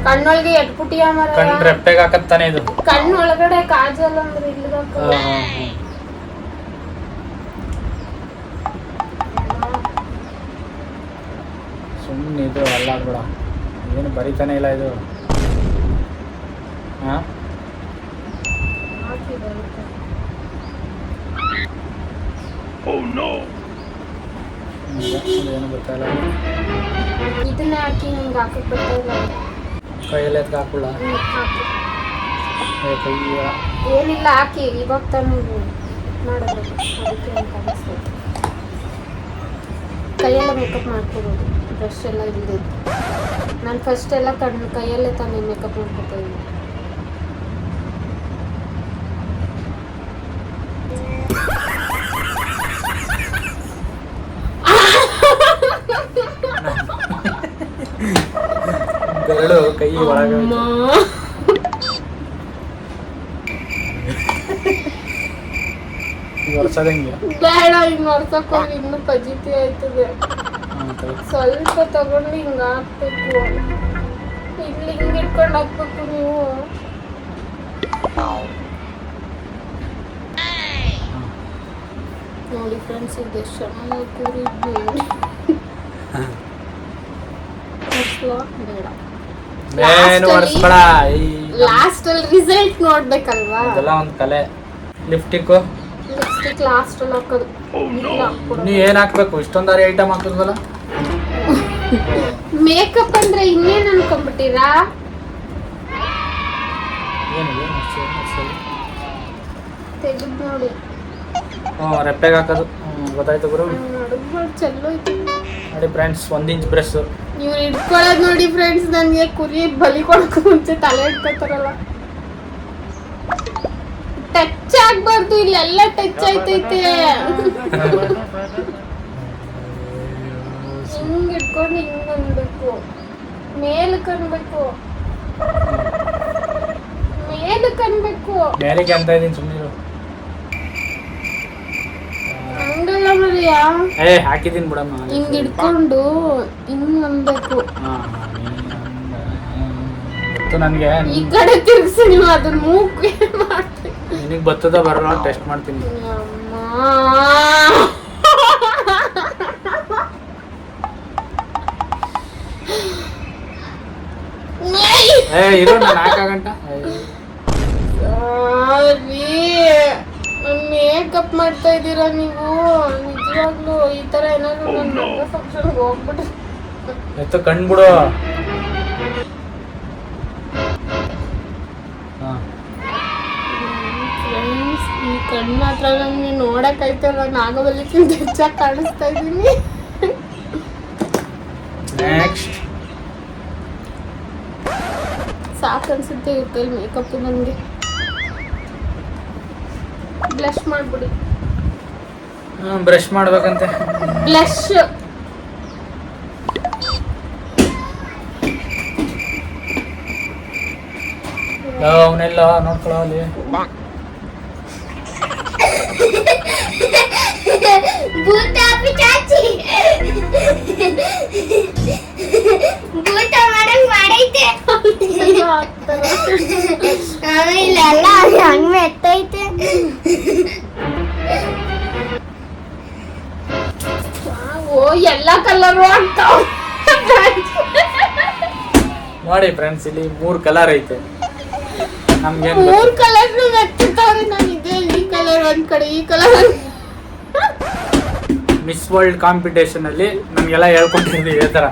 ಕಣ್ಣೊಳಗೆ ಎಟ್ಬಿಟ್ಟಿಯ ಮರ. ಕಣ್ಣು ರೆಪ್ಪೆಗೆ ಹಾಕತ್ತಾನೆ ಇದು. ಕಣ್ಣೊಳಗಡೆ ಕಾಜಲ್ ಅಂದ್ರೆ ಇಲ್ಲಿಗೆ ಹಾಕೋದು. ಸುಮ್ಮನೆ ಇದು ಅಲ್ಲ ಬಿಡ, ಏನು ಬರೀತಾನೆ ಇಲ್ಲ ಇದು. ಏನು ಗೊತ್ತಾಯಿಲ್ಲ. ಇದನ್ನೇ ಹಾಕಿ ನಿಮ್ಗೆ ಹಾಕಕ್ ಬರ್ತಾ ಇಲ್ಲ. ಕೈಯಲ್ಲಿ ಎತ್ಕ ಹಾಕುಲ್ಲ. ಕೈ ಏನಿಲ್ಲ, ಹಾಕಿ ಇವಾಗ ತಾನು ಮಾಡೋದು. ಅದಕ್ಕೆ ಅಂತ ಅನಿಸ್ತದೆ. ಕೈಯೆಲ್ಲ ಮೇಕಪ್ ಮಾಡ್ಕೊಬೋದು, ಬ್ರಷ್ ಎಲ್ಲ ಇಲ್ಲದೆ. ನಾನು ಫಸ್ಟ್ ಎಲ್ಲ ಕೈಯಲ್ಲೇ ತಾನೇ ಮೇಕಪ್ ಮಾಡ್ಕೊತಾ ಇದ್ದೀನಿ. ಬೆರಳು ಕೈ ಒಳಗೆ ವರ್ಷದಂಗೆ ಬೇಡ, ಹಿಂಗೆ ಹೊರ್ಸಕ್ ಹೋಗಿ ಇನ್ನೂ ಪಜಿತಿ ಆಯ್ತದೆ. ಸ್ವಲ್ಪ ತಗೊಂಡು ಹಿಂಗೆ ಹಾಕ್ಬೇಕು, ಇಲ್ಲಿ ಹಿಂಗೆ ಇಟ್ಕೊಂಡು ಹಾಕ್ಬೇಕು ನೀವು. ನೋಡಿ ಫ್ರೆಂಡ್ಸ್, ಇದು ಎಷ್ಟು ಚೆನ್ನಾಗಿ ಕೂರಿದ್ದು. ಲಾಸ್ಟ್ ಅಲ್ಲಿ ರಿಸಲ್ಟ್ ನೋಡ್ಬೇಕಲ್ವಾ? ಅದೆಲ್ಲ ಒಂದು ಕಲೆ. ಲಿಪ್ಸ್ಟಿಕ್ ಲಾಸ್ಟ್ ಅಲ್ಲಿ ಹಾಕೋದು. ನೀ ಏನ್ ಹಾಕ್ಬೇಕು? ಇಷ್ಟೊಂದಾರಿ ಐಟಮ್ ಹಾಕಿದ್ವಲ್ಲ. ಮೇಕಪ್ ಅಂದ್ರೆ ಇನ್ನೇನ್ ಅನ್ಕೊಂಡ್ಬಿಟ್ಟಿರಾ? ತೆಗೆದು ನೋಡಿ. ರೆಪ್ಪೆಗೆ ಹಾಕೋದು ಗೊತ್ತಾಯ್ತು ಗುರು. ಚಲೋ ಐತಿ ನೋಡಿ ಫ್ರೆಂಡ್ಸ್, 1 ಇಂಚ್ ಬ್ರಷ್ ಇವ್ರು ಇಟ್ಕೊಳ್ಳೋದು ನೋಡಿ ಫ್ರೆಂಡ್ಸ್. ನನಗೆ ಕುರಿ ಬಲಿ ಕೊಡೋಕೆ ಮುಂಚೆ ತಲೆ ಇಟ್ಕೋತಾರಲ್ಲ, ಟಚ್ ಆಗ್ಬಾರ್ದು. ಇಲ್ಲೆಲ್ಲ ಟಚ್ ಆಯ್ತೈತೆ. ಹಿಂಗ್ ಇಟ್ಕೊಂಡು ಹಿಂಗ್ ಅನ್ಬೇಕು, ಮೇಲಕ್ಕೆ ಅನ್ಬೇಕು, ಮೇಲಿಗೆ ಅಂತ ಇದೀನಿ, ಸುಮ್ಮನೆ ಹಂಗಲ್ಲ ಮರಿಯಾ. ಹಾಕಿದೀನಿ ಬಿಡಮ್ಮ. ಹಿಂಗ್ ಇಟ್ಕೊಂಡು ಹಿಂಗ್ ಅನ್ಬೇಕು. ನನಗೆ ಈ ಕಡೆ ತಿರ್ಗಿಸಿ ನೀವು ಅದನ್ನ ಮೂಗ್ ಮಾಡ್ತೀನಿ. ನಿನಗೆ ಬರ್ತದ ಬರಲ್ಲ ಟೆಸ್ಟ್ ಮಾಡ್ತೀನಿ. ಇರೋ ನಾನು ಹಾಕಾಗಂಟ ಮೇಕಪ್ ಮಾಡ್ತಾ ಇದ್ದೀರಾ ನೀವು ನಿಜವಾಗ್ಲೂ. ಈ ತರ ಏನಾದ್ರು ನನ್ನ ಮದುವೆ ಫಂಕ್ಷನ್ಗೆ ಹೋಗ್ಬಿಟ್ರೆ ಎತ್ತು ಕಣ್ಬಿಡು. ಫ್ರೆಂಡ್ಸ್, ಈ ಕಣ್ಣು ಮಾತ್ರ ನಮ್ಗೆ ನೋಡಕ್ ಆಯ್ತಲ್ಲ, ನಾಗವಲ್ಲಿಕ್ಕಿಂತ ಹೆಚ್ಚಾಗಿ ಕಾಣಿಸ್ತಾ ಇದ್ದೀನಿ. ನೆಕ್ಸ್ಟ್ ಸಾಕು ಅನ್ಸುತ್ತೆ ಇವ್ರ ಕೈಲಿ ಮೇಕಪ್ ನನಗೆ. ಬ್ಲಷ್ ಮಾಡ್ಬಿಡಿ. ಬ್ರಷ್ ಮಾಡ್ಬೇಕಂತೆ. ಬ್ಲಷ್ ಅವನ್ನೆಲ್ಲ ನೋಡ್ಕೊಳ್ಳೋ ಅಲ್ಲಿ. ಭೂತ ಪಿಚಾಚಿ ಭೂತ ಮಾಡಂಗ್ ಮಾಡೈತೆ. ಇಲ್ಲೆಲ್ಲ ಹಂಗ್ ಮೆತ್ತೈತೆ. ಓ ಎಲ್ಲ ಕಲರು ಆಗ್ತಾವ ನೋಡಿ ಫ್ರೆಂಡ್ಸ್, ಇಲ್ಲಿ 3 ಕಲರ್ ಐತೆ. ನಮ್ಗೇನ್ 3 ಕಲರ್ ಮೆತ್ತಿರ್ತಾವ್ರಿ. ನಾನು ಇದೆ ಈ ಕಲರ್ ಒಂದ್ ಕಡೆ, ಈ ಕಲರ್ ಮಿಸ್ ವರ್ಲ್ಡ್ ಕಾಂಪಿಟೇಷನ್ ಅಲ್ಲಿ ನಮ್ಗೆಲ್ಲ ಹೇಳ್ಕೊಟ್ಟಿದ್ವಿ ಈ ತರ.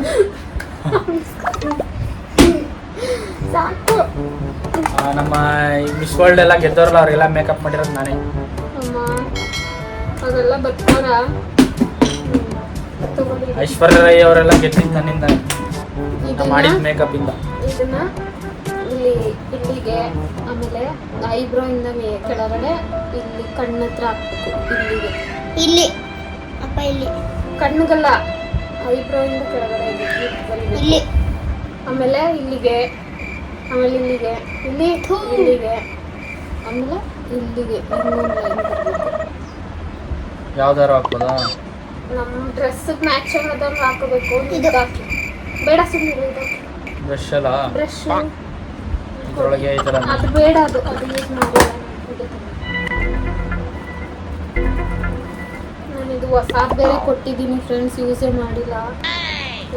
ಸಾಕು. ನಮ್ಮ ಮಿಸ್ ವರ್ಲ್ಡ್ ಎಲ್ಲ ಗೆದ್ದವ್ರಲ್ಲ ಅವ್ರಿಗೆಲ್ಲ ಮೇಕಪ್ ಮಾಡಿರೋದು ನಾನೇ. ಅಮ್ಮ ಅದೆಲ್ಲ ಬರ್ತಾರ. ತಗೊಳ್ಳಿ. ಐಶ್ವರ್ಯ ರೈ ಅವರೆಲ್ಲ ಗೆದ್ದಿದ್ದು ನನ್ನಿಂದ, ಮಾಡಿದ ಮೇಕಪ್ ಇಂದ. ಇದನ್ನ ಇಲ್ಲಿ ಇಲ್ಲಿಗೆ, ಆಮೇಲೆ ಐಬ್ರೋ ಇಂದ ಕೆಳಗಡೆ ಇಲ್ಲಿ ಕಣ್ಣ ಹತ್ರ ಹಾಕ್ಬೇಕು. ಇಲ್ಲಿಗೆ, ಇಲ್ಲಿ ಅಪ್ಪ, ಇಲ್ಲಿ ಕಣ್ಣಿಗಲ್ಲ, ಐಬ್ರೋ ಇಂದ ಕೆಳಗಡೆ ಇಲ್ಲಿ, ಆಮೇಲೆ ಇಲ್ಲಿಗೆ, ಆಮೇಲೆ ಇಲ್ಲಿಗೆ, ಇಲ್ಲಿ ಇಲ್ಲಿಗೆ, ಆಮೇಲೆ ಇಲ್ಲಿಗೆ ಇನ್ನೊಂದು ಲೈನ್ ಬರಬೇಕು. ಯಾವ್ದಾರು ಹಾಕ್ಬೋದಾ? ನಮ್ಮ ಡ್ರೆಸ್ಸಿಗೆ ಮ್ಯಾಚ್ ಆಗೋದನ್ನ ಹಾಕಬೇಕು. ಇದು ಹಾಕಿ ಬೇಡ, ಸುಮ್ಮನೆ ಇದು ಬ್ರಷ್ ಅಲ್ಲ, ಬ್ರಷ್ ಇದ್ರೊಳಗೆ ಈ ತರ ಅದು ಬೇಡ, ಅದು ಯೂಸ್ ಮಾಡಿಲ್ಲ. ನಾನಿದು ಹೊಸಾದ್ ಬೇರೆ ಕೊಟ್ಟಿದ್ದೀನಿ ಫ್ರೆಂಡ್ಸ್, ಯೂಸೇ ಮಾಡಿಲ್ಲ.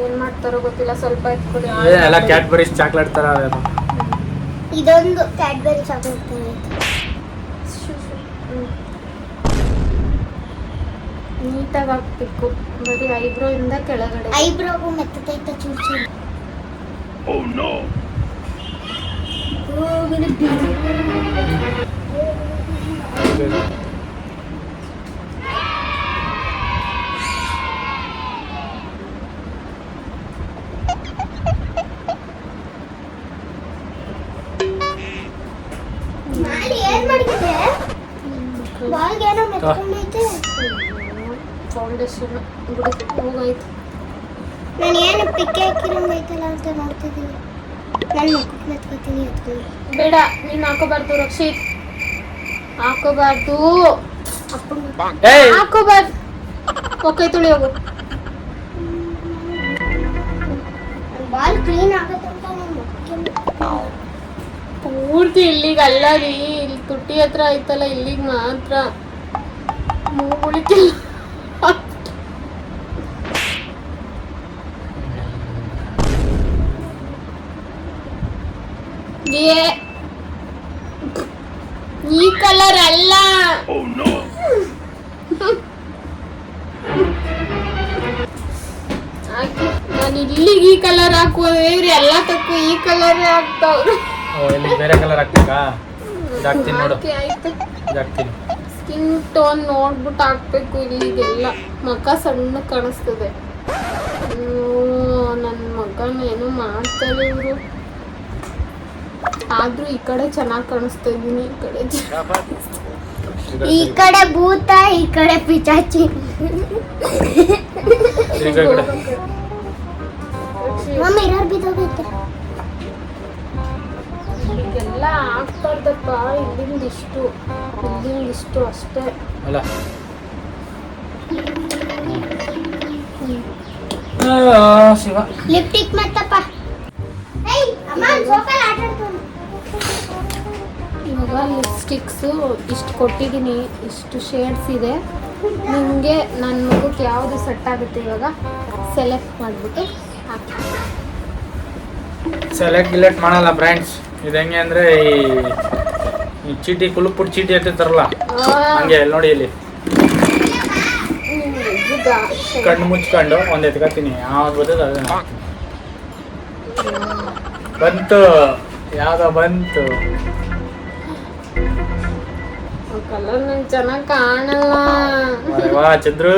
ಏನ್ ಮಾಡ್ತಾರೋ ಗೊತ್ತಿಲ್ಲ. ಸ್ವಲ್ಪ ಎತ್ಕೊಡಿ. ಎಲ್ಲ ಕ್ಯಾಡ್ಬರೀಸ್ ಚಾಕ್ಲೇಟ್ ತರ ಅದು. ಇದೊಂದು ಕ್ಯಾಡ್ಬರಿ ಚಾಕ್ಲೇಟ್ ನೀಟಾಗಿ ಹಾಕ್ಬೇಕು. ಬರೀ ಐಬ್ರೋ ಇಂದ ಕೆಳಗಡೆ. ಐಬ್ರೋಗೂ ಮೆತ್ತೈತೆ ಚೂರು ಚೂರು. ಮಾಡಿ ಏನ್ ಮಾಡಿದೆ? ಬಾಲ್ಗೆ ಏನೋ ಮೆತ್ಕೊಂಡೈತೆ. ಫೌಂಡೇಶನ್ ಬಿಡು, ಹೋಗಾಯ್ತು. ನಾನು ಏನು ಪಿಕ್ಕೆ ಹಾಕಿರಂಗೈತಲ್ಲ ಅಂತ ನೋಡ್ತಿದ್ದೀನಿ. ನಾನು ಮುಖಕ್ಕೆ ಮೆತ್ಕೋತೀನಿ ಎತ್ಕೊಂಡು. ಬೇಡ, ನೀನು ಹಾಕೋಬಾರ್ದು ರಕ್ಷಿತ್, ಹಾಕೋಬಾರ್ದು. ಏಯ್! ಹಾಕೋಬಾರ್ದು. ಓಕೆ, ತುಳಿ ಹೋಗು. ಬಾಲ್ ಕ್ಲೀನ್ ಆಗುತ್ತೆ ಅಂತ ನಾನು ಮುಖಕ್ಕೆ ಪೂರ್ತಿ ಇಲ್ಲಿಗೆ ಅಲ್ಲ ರೀ, ಇಲ್ಲಿ ತುಟಿ ಹತ್ರ ಐತಲ್ಲ, ಇಲ್ಲಿಗೆ ಮಾತ್ರ. ಮೂಗುಳಿತಿಲ್ಲ. ಈ ಕಲರ್ ಅಲ್ಲ. ನಾನು ಇಲ್ಲಿಗೆ ಈ ಕಲರ್ ಹಾಕುವುದೇ, ಇವ್ರು ಎಲ್ಲ ತಕ್ಕ ಈ ಕಲರ್ ಹಾಕ್ತಾವ್ರು. ಇಲ್ಲಿ ಬೇರೆ ಕಲರ್ ಹಾಕ್ಬೇಕಾ? ಇದು ಹಾಕ್ತೀನಿ ನೋಡು. ಆಯ್ತು, ಇದು ಹಾಕ್ತೀನಿ. ಸ್ಕಿನ್ ಟೋನ್ ನೋಡ್ಬಿಟ್ಟು ಹಾಕ್ಬೇಕು. ಇಲ್ಲಿಗೆಲ್ಲ ಮಗ ಸಣ್ಣ ಕಾಣಿಸ್ತದೆ. ನನ್ನ ಮಗನೇನು ಮಾಡ್ತಾರೆ ಇವರು. ಆದ್ರೂ ಈ ಕಡೆ ಚೆನ್ನಾಗಿ ಕಾಣಿಸ್ತಾ ಇದೀನಿ, ಈ ಕಡೆ ಈ ಕಡೆ ಭೂತ, ಈ ಕಡೆ ಪಿಚಾಚಿ. ಮಮ್ಮಿ ಇರೋರು ಬಿದ್ದೋಗೈತೆ. ಈಗೆಲ್ಲ ಆಗ್ಬಾರ್ದಪ್ಪ. ಇಲ್ಲಿಂದ ಇಷ್ಟು ಅಷ್ಟೇ ಅಲ್ಲ. ಶಿವ ಲಿಪ್ಟಿಕ್ ಮತ್ತಪ್ಪ. ಅಮ್ಮ ಸೋಫಾ ಆಟ ಆಡ್ತಾನೆ. ಇವಾಗ ಲಿಪ್ಸ್ಟಿಕ್ಸು ಇಷ್ಟು ಕೊಟ್ಟಿದ್ದೀನಿ, ಇಷ್ಟು ಶೇಡ್ಸ್ ಇದೆ. ನಿಮಗೆ ನನ್ನ ಮಗುಕ್ಕೆ ಯಾವುದು ಸೆಟ್ ಆಗುತ್ತೆ ಇವಾಗ ಸೆಲೆಕ್ಟ್ ಮಾಡಿಬಿಟ್ಟು ಹಾಕಿ. ಸೆಲೆಕ್ಟ್ ಮಾಡಲ್ಲ ಫ್ರೆಂಡ್ಸ್. ಇದು ಹೆಂಗೆ ಅಂದರೆ ಈ ಚೀಟಿ ಕುಲುಪುಟ್ ಚೀಟಿ ಹಾಕ್ತಿರ್ತಾರಲ್ಲ ಹಂಗೆ. ನೋಡಿ ಇಲ್ಲಿ ಕಣ್ಣು ಮುಚ್ಕೊಂಡು ಒಂದು ಎತ್ಕೊತೀನಿ. ಯಾವ್ದು ಬರ್ತದೆ ಅದನ್ನ ಹಾಕ್ತೀನಿ. ಬಂತು, ಯಾವ್ದೋ ಬಂತು. ಕಲರ್ ನಂಗೆ ಚೆನ್ನಾಗಿ ಕಾಣಲ್ಲ. ವಾ ಚಂದ್ರು,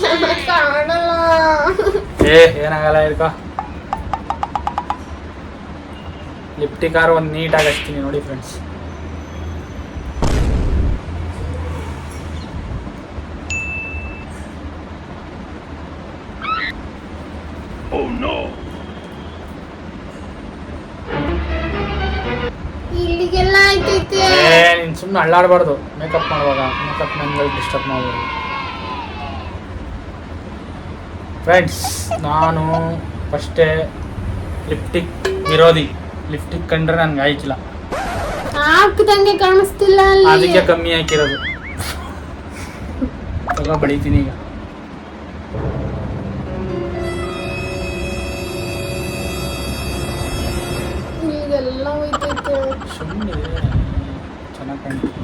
ಚೆನ್ನಾಗಿ ಕಾಣಲ್ಲ. ಏನಾಗಲ್ಲ ಇರ್ಕೋ. ಲಿಪ್ಟಿಕಾರು ಒಂದು ನೀಟಾಗಿ ಹಚ್ತೀನಿ ನೋಡಿ ಫ್ರೆಂಡ್ಸ್. ಇಲ್ಲಿಗೆಲ್ಲ ಆಯ್ತೈತೆ. ನೀನು ಸುಮ್ಮನೆ ಅಳ್ಳಾಡಬಾರ್ದು ಮೇಕಪ್ ಮಾಡುವಾಗ. ಮೇಕಪ್ ನನಗೆ ಡಿಸ್ಟರ್ಬ್ ಮಾಡ್ಬೋದು ಫ್ರೆಂಡ್ಸ್. ನಾನು ಫಸ್ಟೇ ಲಿಪ್ಟಿಕ್ ವಿರೋಧಿ. ಲಿಪ್ಟಿಕ್ ಕಂಡ್ರೆ ನನಗೆ ಆಯ್ಕಿಲ್ಲ, ಹಾಕ್ದಂಗೆ ಕಾಣಿಸ್ತಿಲ್ಲ ಅಲ್ಲಿ. ಅದಕ್ಕೆ ಕಮ್ಮಿ ಹಾಕಿರೋದು. ತಗೋ ಬಡಿತೀನಿ ಈಗ. ಇಲ್ಲಿಗೆಲ್ಲ ಹೋಯ್ತೈತೆ. ಸುಮ್ಮನೆ ಚೆನ್ನಾಗಿ ಕಾಣ್ತಿಲ್ಲ.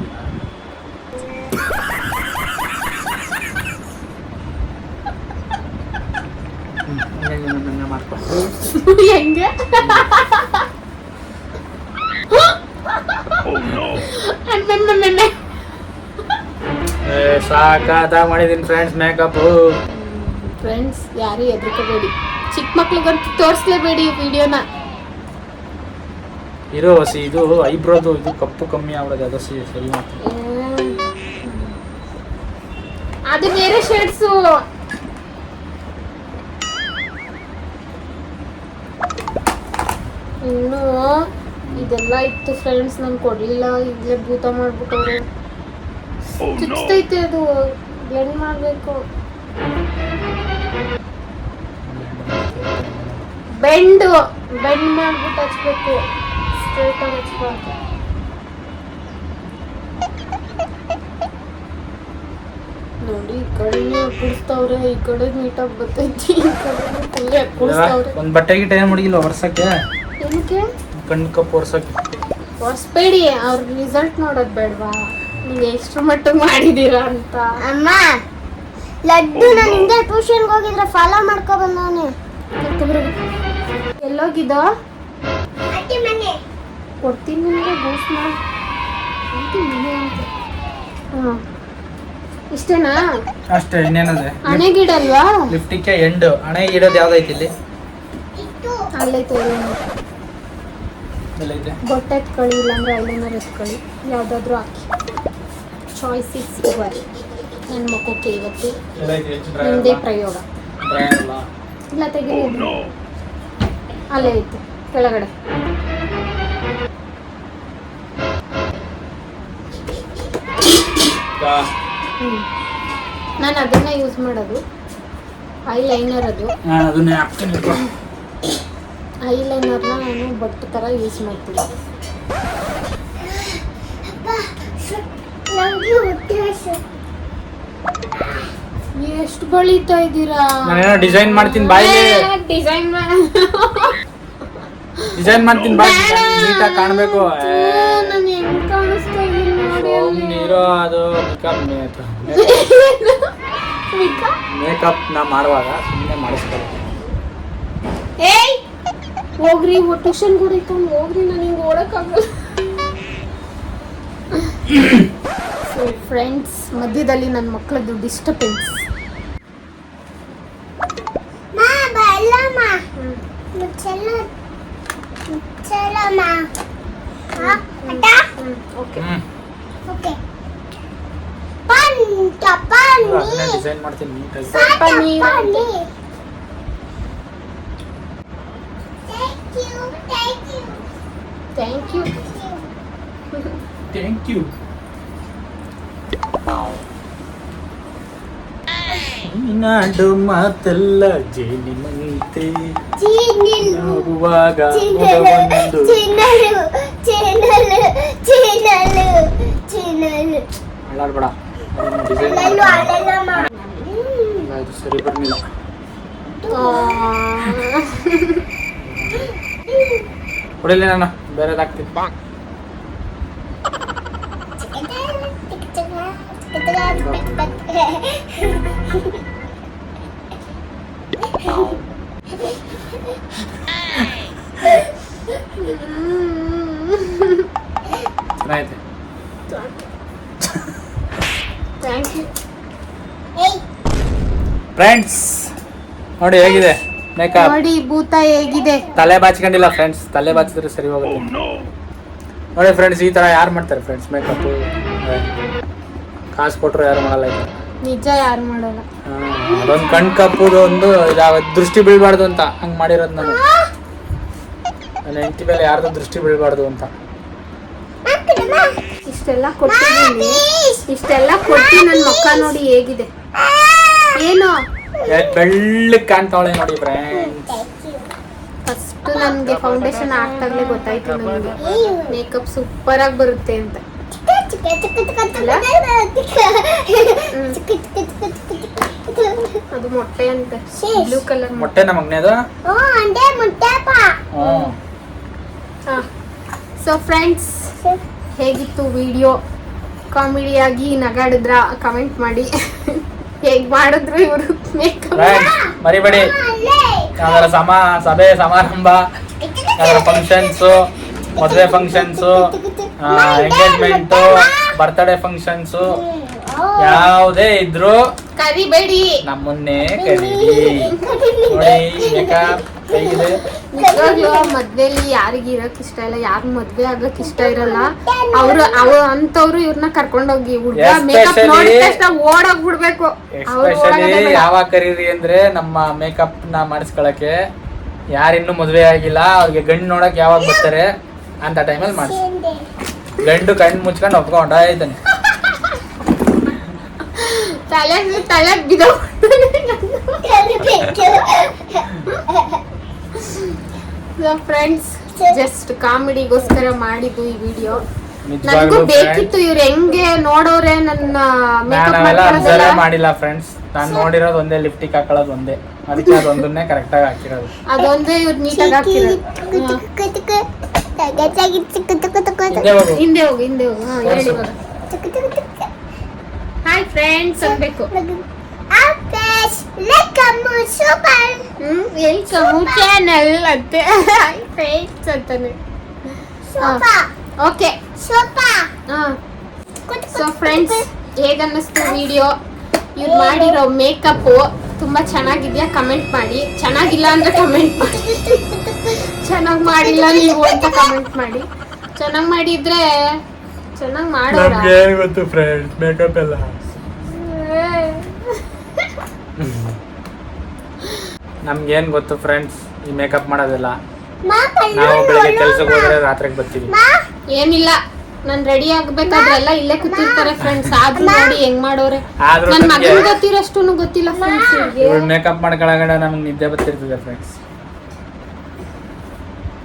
ಮಾಡ್ಕೊ. ಹೆಂಗೆ ಸಾಕಾದಾಗ ಮಾಡಿದೀನಿ ಫ್ರೆಂಡ್ಸ್ ಮೇಕಪ್. ಫ್ರೆಂಡ್ಸ್ ಯಾರು ಎದ್ರಕೋಬೇಡಿ, ಚಿಕ್ಕ ಮಕ್ಳಿಗಂತೂ ತೋರಿಸ್ಲೇಬೇಡಿ ವಿಡಿಯೋನ. ಇರೋ ಹಸಿ ಇದು ಐಬ್ರೋದು ಇದು ಕಪ್ಪು ಕಮ್ಮಿ ಆಗ್ಬಿಡೋದು. ಅದು ಸರಿ ಮಾಡ್ತೀನಿ. ಅದು ಬೇರೆ ಶೇಡ್ಸು. ಇನ್ನು ಇದೆಲ್ಲ ಇತ್ತು ಫ್ರೆಂಡ್ಸ್, ನಾನು ಕೊಡ್ಲಿಲ್ಲ. ಈಗಲೇ ಭೂತ ಮಾಡ್ಬಿಟ್ಟವ್ರು. ಚುಚ್ಚತೈತೆ ಅದು. ಬ್ಲೆಂಡ್ ಮಾಡಬೇಕು. ಬೆಂಡ್ ಮಾಡ್ಬಿಟ್ಟು ಹಚ್ಬೇಕು, ಸ್ಟ್ರೈಟ್ ಆಗಿ ಹಚ್ಬಾರ್ದು. ನೋಡಿ ಈ ಕಡೆನೇ ಕುಡಿಸ್ತವ್ರೆ, ಈ ಕಡೆ ನೀಟಾಗಿ ಬರ್ತೈತಿ, ಈ ಕಡೆ ಫುಲ್ಲೇ ಕುಡಿಸ್ತವ್ರೆ. ಒಂದು ಬಟ್ಟೆ ಗಿಟ್ಟ ಏನು ಮುಡಿಗಿಲ್ಲ ಒರ್ಸಕ್ಕೆ. ಏನಕ್ಕೆ ಕಣ್ಣು ಕಪ್ಪು ಒರ್ಸಕ್ಕೆ ಒರ್ಸ್ಬೇಡಿ, ಅವ್ರ ರಿಸಲ್ಟ್ ನೋಡೋದು ಬೇಡವಾ ನೀವು ಎಷ್ಟು ಮಟ್ಟಿಗೆ ಮಾಡಿದೀರಾ ಅಂತ. ಅಮ್ಮ ಲಡ್ಡು ನಾನು ಹಿಂದೆ ಟ್ಯೂಷನ್ಗೆ ಹೋಗಿದ್ರೆ ಫಾಲೋ ಮಾಡ್ಕೊ ಬಂದವನೆ. ಎಲ್ಲೋಗಿದ್ದ ಅಟ್ಟಿ ಮನೆ ಕೊಡ್ತೀನಿ ನಿಮಗೆ ಬೂಸ್ಟ್ ಮಾಡಿ. ಹಾಂ ಇಷ್ಟೇನಾ? ಅಷ್ಟೇ, ಇನ್ನೇನದೆ. ಹಣೆಗಿಡಲ್ವಾ? ಲಿಫ್ಟಿಕ್ಕೆ ಎಂಡು. ಹಣೆ ಇಡೋದು ಯಾವ್ದೈತಿ ಇಲ್ಲಿ? ಇತ್ತು ಅಲ್ಲೈತೆ. ಎಲ್ಲೈತೆ? ಬೊಟ್ಟೆ ಎತ್ಕೊಳ್ಳಿ, ಇಲ್ಲಾಂದ್ರೆ ಐಲೈನರ್ ಎತ್ಕೊಳ್ಳಿ, ಯಾವುದಾದ್ರೂ ಹಾಕಿ. Choice is your. ನನ್ನ ಮಕ್ಕಕ್ಕೆ ಇವತ್ತು ಎಲ್ಲೈತೆ? ಹೆಚ್ಚು ನಿಮ್ಮದೇ ಪ್ರಯೋಗ. ಡ್ರೈ ಅಲ್ಲ. ಇಲ್ಲ ತೆಗೀರಿ, ಅಲ್ಲೇ ಐತೆ ಕೆಳಗಡೆ. ನಾನು ಅದನ್ನ ಯೂಸ್ ಮಾಡೋದು, ಐಲೈನರ್ ಅದು. ನಾನು ಅದನ್ನೇ ಹಾಕ್ತೀನಿ. ಐಲೈನರ್ನ ನಾನು ಬಟ್ಟೆ ಥರ ಯೂಸ್ ಮಾಡ್ತೀನಿ. ನನಗೆ ಹೊಟ್ಟೆ ಹಸು. ಎಷ್ಟು ಬಳಿತಾ ಇದ್ದೀರಾ? ನಾನೇನೋ ಡಿಸೈನ್ ಮಾಡ್ತೀನಿ ಬಾಯಿಗೆ. ಡಿಸೈನ್ ಮಾಡ್ತೀನಿ ಬಾಯಿ ನೀಟಾಗಿ ಕಾಣಬೇಕು. ನಾನು ಹೆಂಗ್ ಕಾಣಿಸ್ತಾ ಇದೀನಿ ನೋಡಿ ಅಲ್ಲಿ. ನೀರು ಅದು ಮೇಕಪ್ ನಾ ಮಾಡುವಾಗ ಸುಮ್ಮನೆ ಮಾಡಿಸ್ತಾರೆ. ಏಯ್ ಹೋಗ್ರಿ, ಟ್ಯೂಷನ್ ಹೊಡಿಕೊಂಡು ಹೋಗ್ರಿ, ನಾನು ಹಿಂಗೆ ಓಡಕ್ಕಾಗಲ್ಲ. ಸೊ ಫ್ರೆಂಡ್ಸ್, ಮಧ್ಯದಲ್ಲಿ ನನ್ನ ಮಕ್ಕಳದ್ದು ಡಿಸ್ಟರ್ಬೆನ್ಸ್. ಮಾ ಬಲ್ಲಮ್ಮ ಮುಚ್ಚಲ್ಲ ಮುಚ್ಚಲ್ಲಮ್ಮ. ಅಟ್ಟ ಓಕೆ ಓಕೆ ಪಂಟ ಪನ್ನಿ ಡಿಸೈನ್ ಮಾಡ್ತೀನಿ ನೀಟಾಗಿ. ಸ್ವಲ್ಪ ನೀರು ಪನ್ನಿ. Thank you thank you. Thank you. ನಾಡು ಮಾತೆಲ್ಲ ಜೇನಿನಂತೆ ಹೋಗುವಾಗ ಒಂದು ಅಳ್ಳಾಡ್ಬೇಡ. ಅದು ಸರಿ ಬರ್ಲಿಲ್ಲ. ಕೊಡಿಲ್ಲ, ನಾನು ಬೇರೆದಾಗ್ತೀನಿ. ಚೆನ್ನಾಗೈತೆ. ಥ್ಯಾಂಕ್ ಯು ಫ್ರೆಂಡ್ಸ್ ನೋಡಿ ಹೇಗಿದೆ. ಮೇಕಪ್ ನೋಡಿ ಭೂತ ಹೇಗಿದೆ. ತಲೆ ಬಾಚ್ಕೊಂಡಿಲ್ಲ ಫ್ರೆಂಡ್ಸ್, ತಲೆ ಬಾಚಿದ್ರೆ ಸರಿ ಹೋಗುತ್ತೆ. ನೋಡಿ ಫ್ರೆಂಡ್ಸ್, ಈ ತರ ಯಾರು ಮಾಡ್ತಾರೆ ಫ್ರೆಂಡ್ಸ್ ಮೇಕಪ್? ಕಾಸು ಕೊಟ್ಟರು ಯಾರು ಮಾಡಲ್ಲ ಇದು. ನಿಜ ಯಾರು ಮಾಡಲ್ಲ. ಅದೊಂದು ಕಣ್ ಕಪ್ಪುದು ಒಂದು ದೃಷ್ಟಿ ಬೀಳ್ಬಾರ್ದು ಅಂತ ಹಂಗ್ ಮಾಡಿರೋದು ನಾನು. ನನ್ನ ಹೆಂಡತಿ ಮೇಲೆ ಯಾರ್ದು ದೃಷ್ಟಿ ಬೀಳ್ಬಾರ್ದು ಅಂತ. ಇಷ್ಟೆಲ್ಲ ಕೊಟ್ಟಿದ್ದೀನಿ, ಇಷ್ಟೆಲ್ಲ ಕೊಟ್ಟು ನನ್ನ ಮುಖ ನೋಡಿ ಹೇಗಿದೆ. ಏನು ಬೆಳ್ಳಗ್ ಕಾಣ್ತಾವಳೆ ನೋಡಿ ಫ್ರೆಂಡ್ಸ್. ಫಸ್ಟ್ ನನಗೆ ಫೌಂಡೇಶನ್ ಹಾಕ್ದಾಗಲೇ ಗೊತ್ತಾಯ್ತು ನನಗೆ ಮೇಕಪ್ ಸೂಪರ್ ಆಗಿ ಬರುತ್ತೆ ಅಂತ. ಅದು ಮೊಟ್ಟೆ ಅಂತ, ಬ್ಲೂ ಕಲರ್ ಮೊಟ್ಟೆ ನಮಗ್ನೇದು. ಸೊ ಫ್ರೆಂಡ್ಸ್, ಹೇಗಿತ್ತು ವಿಡಿಯೋ? ಕಾಮಿಡಿಯಾಗಿ ನಗಾಡಿದ್ರ ಕಮೆಂಟ್ ಮಾಡಿ. ಹೇಗ್ ಮಾಡಿದ್ರು ಇವರು ಮೇಕಪ್? ಮರಿಬೇಡಿ, ಯಾವ್ದಾರ ಸಭೆ ಸಮಾರಂಭ, ಫಂಕ್ಷನ್ಸು, ಮದುವೆ ಫಂಕ್ಷನ್ಸು, ಎಂಗೇಜ್ಮೆಂಟ್, ಬರ್ತ್ಡೇ ಫಂಕ್ಷನ್ಸು ಯಾವುದೇ ಇದ್ರು ಕರಿಬೇಡಿ, ನಮ್ಮನ್ನೇ ಕರೀರಿ. ನೋಡಿ ಮೇಕಪ್ ಹೇಗಿದೆ. ನಿಜವಾಗ್ಲೂ ಮದ್ವೆಲಿ ಯಾರಿಗ ಇರಕ್ ಇಷ್ಟ ಇಲ್ಲ, ಯಾರು ಮದ್ವೆ ಆಗಕ್ ಇಷ್ಟ ಇರಲ್ಲ. ಅಂತವ್ರು ಇವ್ರನ್ನ ಕರ್ಕೊಂಡೋಗಿ ಹುಡುಗ ಮೇಕಪ್ ನೋಡಿದ ತಕ್ಷಣ ಓಡೋಗ್ಬಿಡ್ಬೇಕು. ಎಸ್ಪೆಷಲಿ ಯಾವಾಗ ಕರೀರಿ ಅಂದ್ರೆ ನಮ್ಮ ಮೇಕಪ್ ನ ಮಾಡಿಸ್ಕೊಳಕ್ಕೆ ಯಾರಿನ್ನೂ ಮದ್ವೆ ಆಗಿಲ್ಲ, ಅವ್ರಿಗೆ ಗಂಡು ನೋಡಕ್ ಯಾವಾಗ ಬರ್ತಾರೆ ಅಂತ ಟೈಮಲ್ಲಿ ಮಾಡಿಸಿ. ಗಂಡು ಕಣ್ಣು ಮುಚ್ಕೊಂಡು ಒಪ್ಕೊಂಡ ಇದ್ದಾನೆ. ತಲೆ ಬಿದ. ಫ್ರೆಂಡ್ಸ್, ಜಸ್ಟ್ ಕಾಮಿಡಿಗೋಸ್ಕರ ಮಾಡಿದ್ದು ಈ ವಿಡಿಯೋ. ನನಗೂ ಬೇಕಿತ್ತು ಇವ್ರು ಹೆಂಗೆ ನೋಡೋರೆ ನನ್ನ ಅಬ್ಸರ್ವ್ ಮಾಡಿಲ್ಲ ಫ್ರೆಂಡ್ಸ್. ನಾನು ನೋಡಿರೋದು ಒಂದೇ, ಲಿಫ್ಟಿಕ್ ಹಾಕೊಳ್ಳೋದು ಒಂದೇ, ಅದಕ್ಕೆ ಅದೊಂದನ್ನೇ ಕರೆಕ್ಟ್ ಆಗಿ ಹಾಕಿರೋದು. ಅದೊಂದೇ ಇವ್ರು ನೀಟಾಗಿ ಹಾಕಿರೋದು. ಹಿಂದೆ ಹೋಗು, ಹಿಂದೆ ಹೋಗು. ಹೇಳಿ ಹಾಯ್ ಫ್ರೆಂಡ್ಸ್ ಅನ್ಬೇಕು. ವೆಲ್ಕಮ್ ಚಾನಲ್ ಅಂತೆ. ಹಾಯ್ ಫ್ರೆಂಡ್ಸ್ ಅಂತಾನೆ. ಓಕೆ. ಸೊ ಫ್ರೆಂಡ್ಸ್, ಹೇಗನ್ನಿಸ್ತು ವಿಡಿಯೋ? ಇವ್ರು ಮಾಡಿರೋ ಮೇಕಪ್ ತುಂಬಾ ಚೆನ್ನಾಗಿದ್ಯಾ? ಕಮೆಂಟ್ ಮಾಡಿ. ಚೆನ್ನಾಗಿಲ್ಲ ಅಂದ್ರೆ ಕಮೆಂಟ್ ಮಾಡಿ. ಚೆನ್ನಾಗಿ ಮಾಡಿಲ್ಲ ನೀವು ಅಂತ ಕಮೆಂಟ್ ಮಾಡಿ. ಚೆನ್ನಾಗಿ ಮಾಡಿದ್ರೆ ಚೆನ್ನಾಗಿ ಮಾಡೋಣ. ಗೊತ್ತು ಫ್ರೆಂಡ್ಸ್ ಮೇಕಪ್ ಎಲ್ಲ. ನಮ್ಗೇನ್ ಗೊತ್ತು ಫ್ರೆಂಡ್ಸ್ ಈ ಮೇಕಪ್ ಮಾಡೋದೆಲ್ಲ. ನಾವು ಬೆಳಿಗ್ಗೆ ಕೆಲ್ಸಕ್ಕೆ ಹೋದ್ರೆ ರಾತ್ರಿಗೆ ಬರ್ತೀವಿ. ಏನಿಲ್ಲ, ನಾನ್ ರೆಡಿ ಆಗ್ಬೇಕಾದ್ರೆಲ್ಲ ಇಲ್ಲೇ ಕೂತಿರ್ತಾರೆ ಫ್ರೆಂಡ್ಸ್. ಆದ್ರೂ ನೋಡಿ ಹೆಂಗ್ ಮಾಡೋರೆ. ಆದ್ರೂ ನನ್ ಮಗನ್ ಗೊತ್ತಿರೋಷ್ಟು ಗೊತ್ತಿಲ್ಲ ಫ್ರೆಂಡ್ಸ್. ಮೇಕಪ್ ಮಾಡ್ಕೊಳಗಡೆ ನಮ್ಗೆ ನಿದ್ದೆ ಬರ್ತಿರ್ತದೆ ಫ್ರೆಂಡ್ಸ್.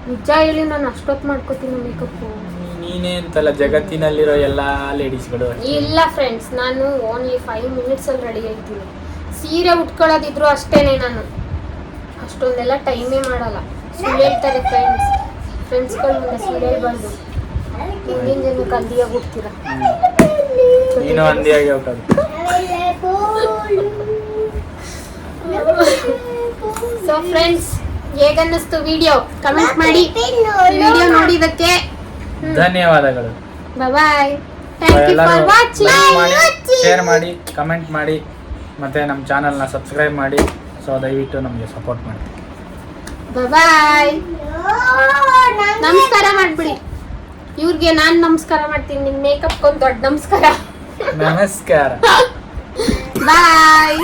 ನಿಜ ಹೇಳಿ, ನಾನು ಅಷ್ಟೊತ್ತು ಮಾಡ್ಕೋತೀನಿ ಮೇಕಪ್. ನೀನೇ ಅಂತಲ್ಲ, ಜಗತ್ತಿನಲ್ಲಿರೋ ಎಲ್ಲಾ ಲೇಡೀಸ್ಗಳು ಇಲ್ಲ ಫ್ರೆಂಡ್ಸ್, ನಾನು ಓನ್ಲಿ 5 minutes ಅಲ್ಲಿ ರೆಡಿ ಆಯ್ತೀನಿ. ಸೀರೆ ಉಟ್ಕೊಳ್ಳೋದಿದ್ರು ಅಷ್ಟೇನೆ, ನಾನು ಅಷ್ಟೊಂದೆಲ್ಲ ಟೈಮೇ ಮಾಡಲ್ಲ. ಸುಳ್ಳು ಹೇಳ್ತಾರೆ ಫ್ರೆಂಡ್ಸ್ಗಳ ಮುಂದೆ ಸುಳ್ಳು ಹೇಳ್ಬಾರ್ದು. ಹಿಂದಿನ ಜನಕ್ಕೆ ಹಂದಿಯಾಗಿ ಹುಡ್ತೀರ. ನೀನು ಹಂದಿಯಾಗಿ ಹೋಗೋದು. ಸೊ ಫ್ರೆಂಡ್ಸ್, ಹೇಗನ್ನಿಸ್ತು ವಿಡಿಯೋ? ಕಮೆಂಟ್ ಮಾಡಿ. ವಿಡಿಯೋ ನೋಡಿದಕ್ಕೆ ಧನ್ಯವಾದಗಳು. Bye. Thank you for watching. Share ಮಾಡಿ, ಕಮೆಂಟ್ ಮಾಡಿ, ಮತ್ತೆ ನಮ್ಮ ಚಾನಲ್ನ ಸಬ್ಸ್ಕ್ರೈಬ್ ಮಾಡಿ. ಸೊ ದಯವಿಟ್ಟು ನಮಗೆ ಸಪೋರ್ಟ್ ಮಾಡಿ. ಬಾಯ್. ನಮಸ್ಕಾರ ಮಾಡ್ಬಿಡಿ. ಇವ್ರಿಗೆ ನಾನು ನಮಸ್ಕಾರ ಮಾಡ್ತೀನಿ. ನಿಮ್ ಮೇಕಪ್ ಒಂದು ದೊಡ್ಡ ನಮಸ್ಕಾರ. ನಮಸ್ಕಾರ. ಬಾಯ್.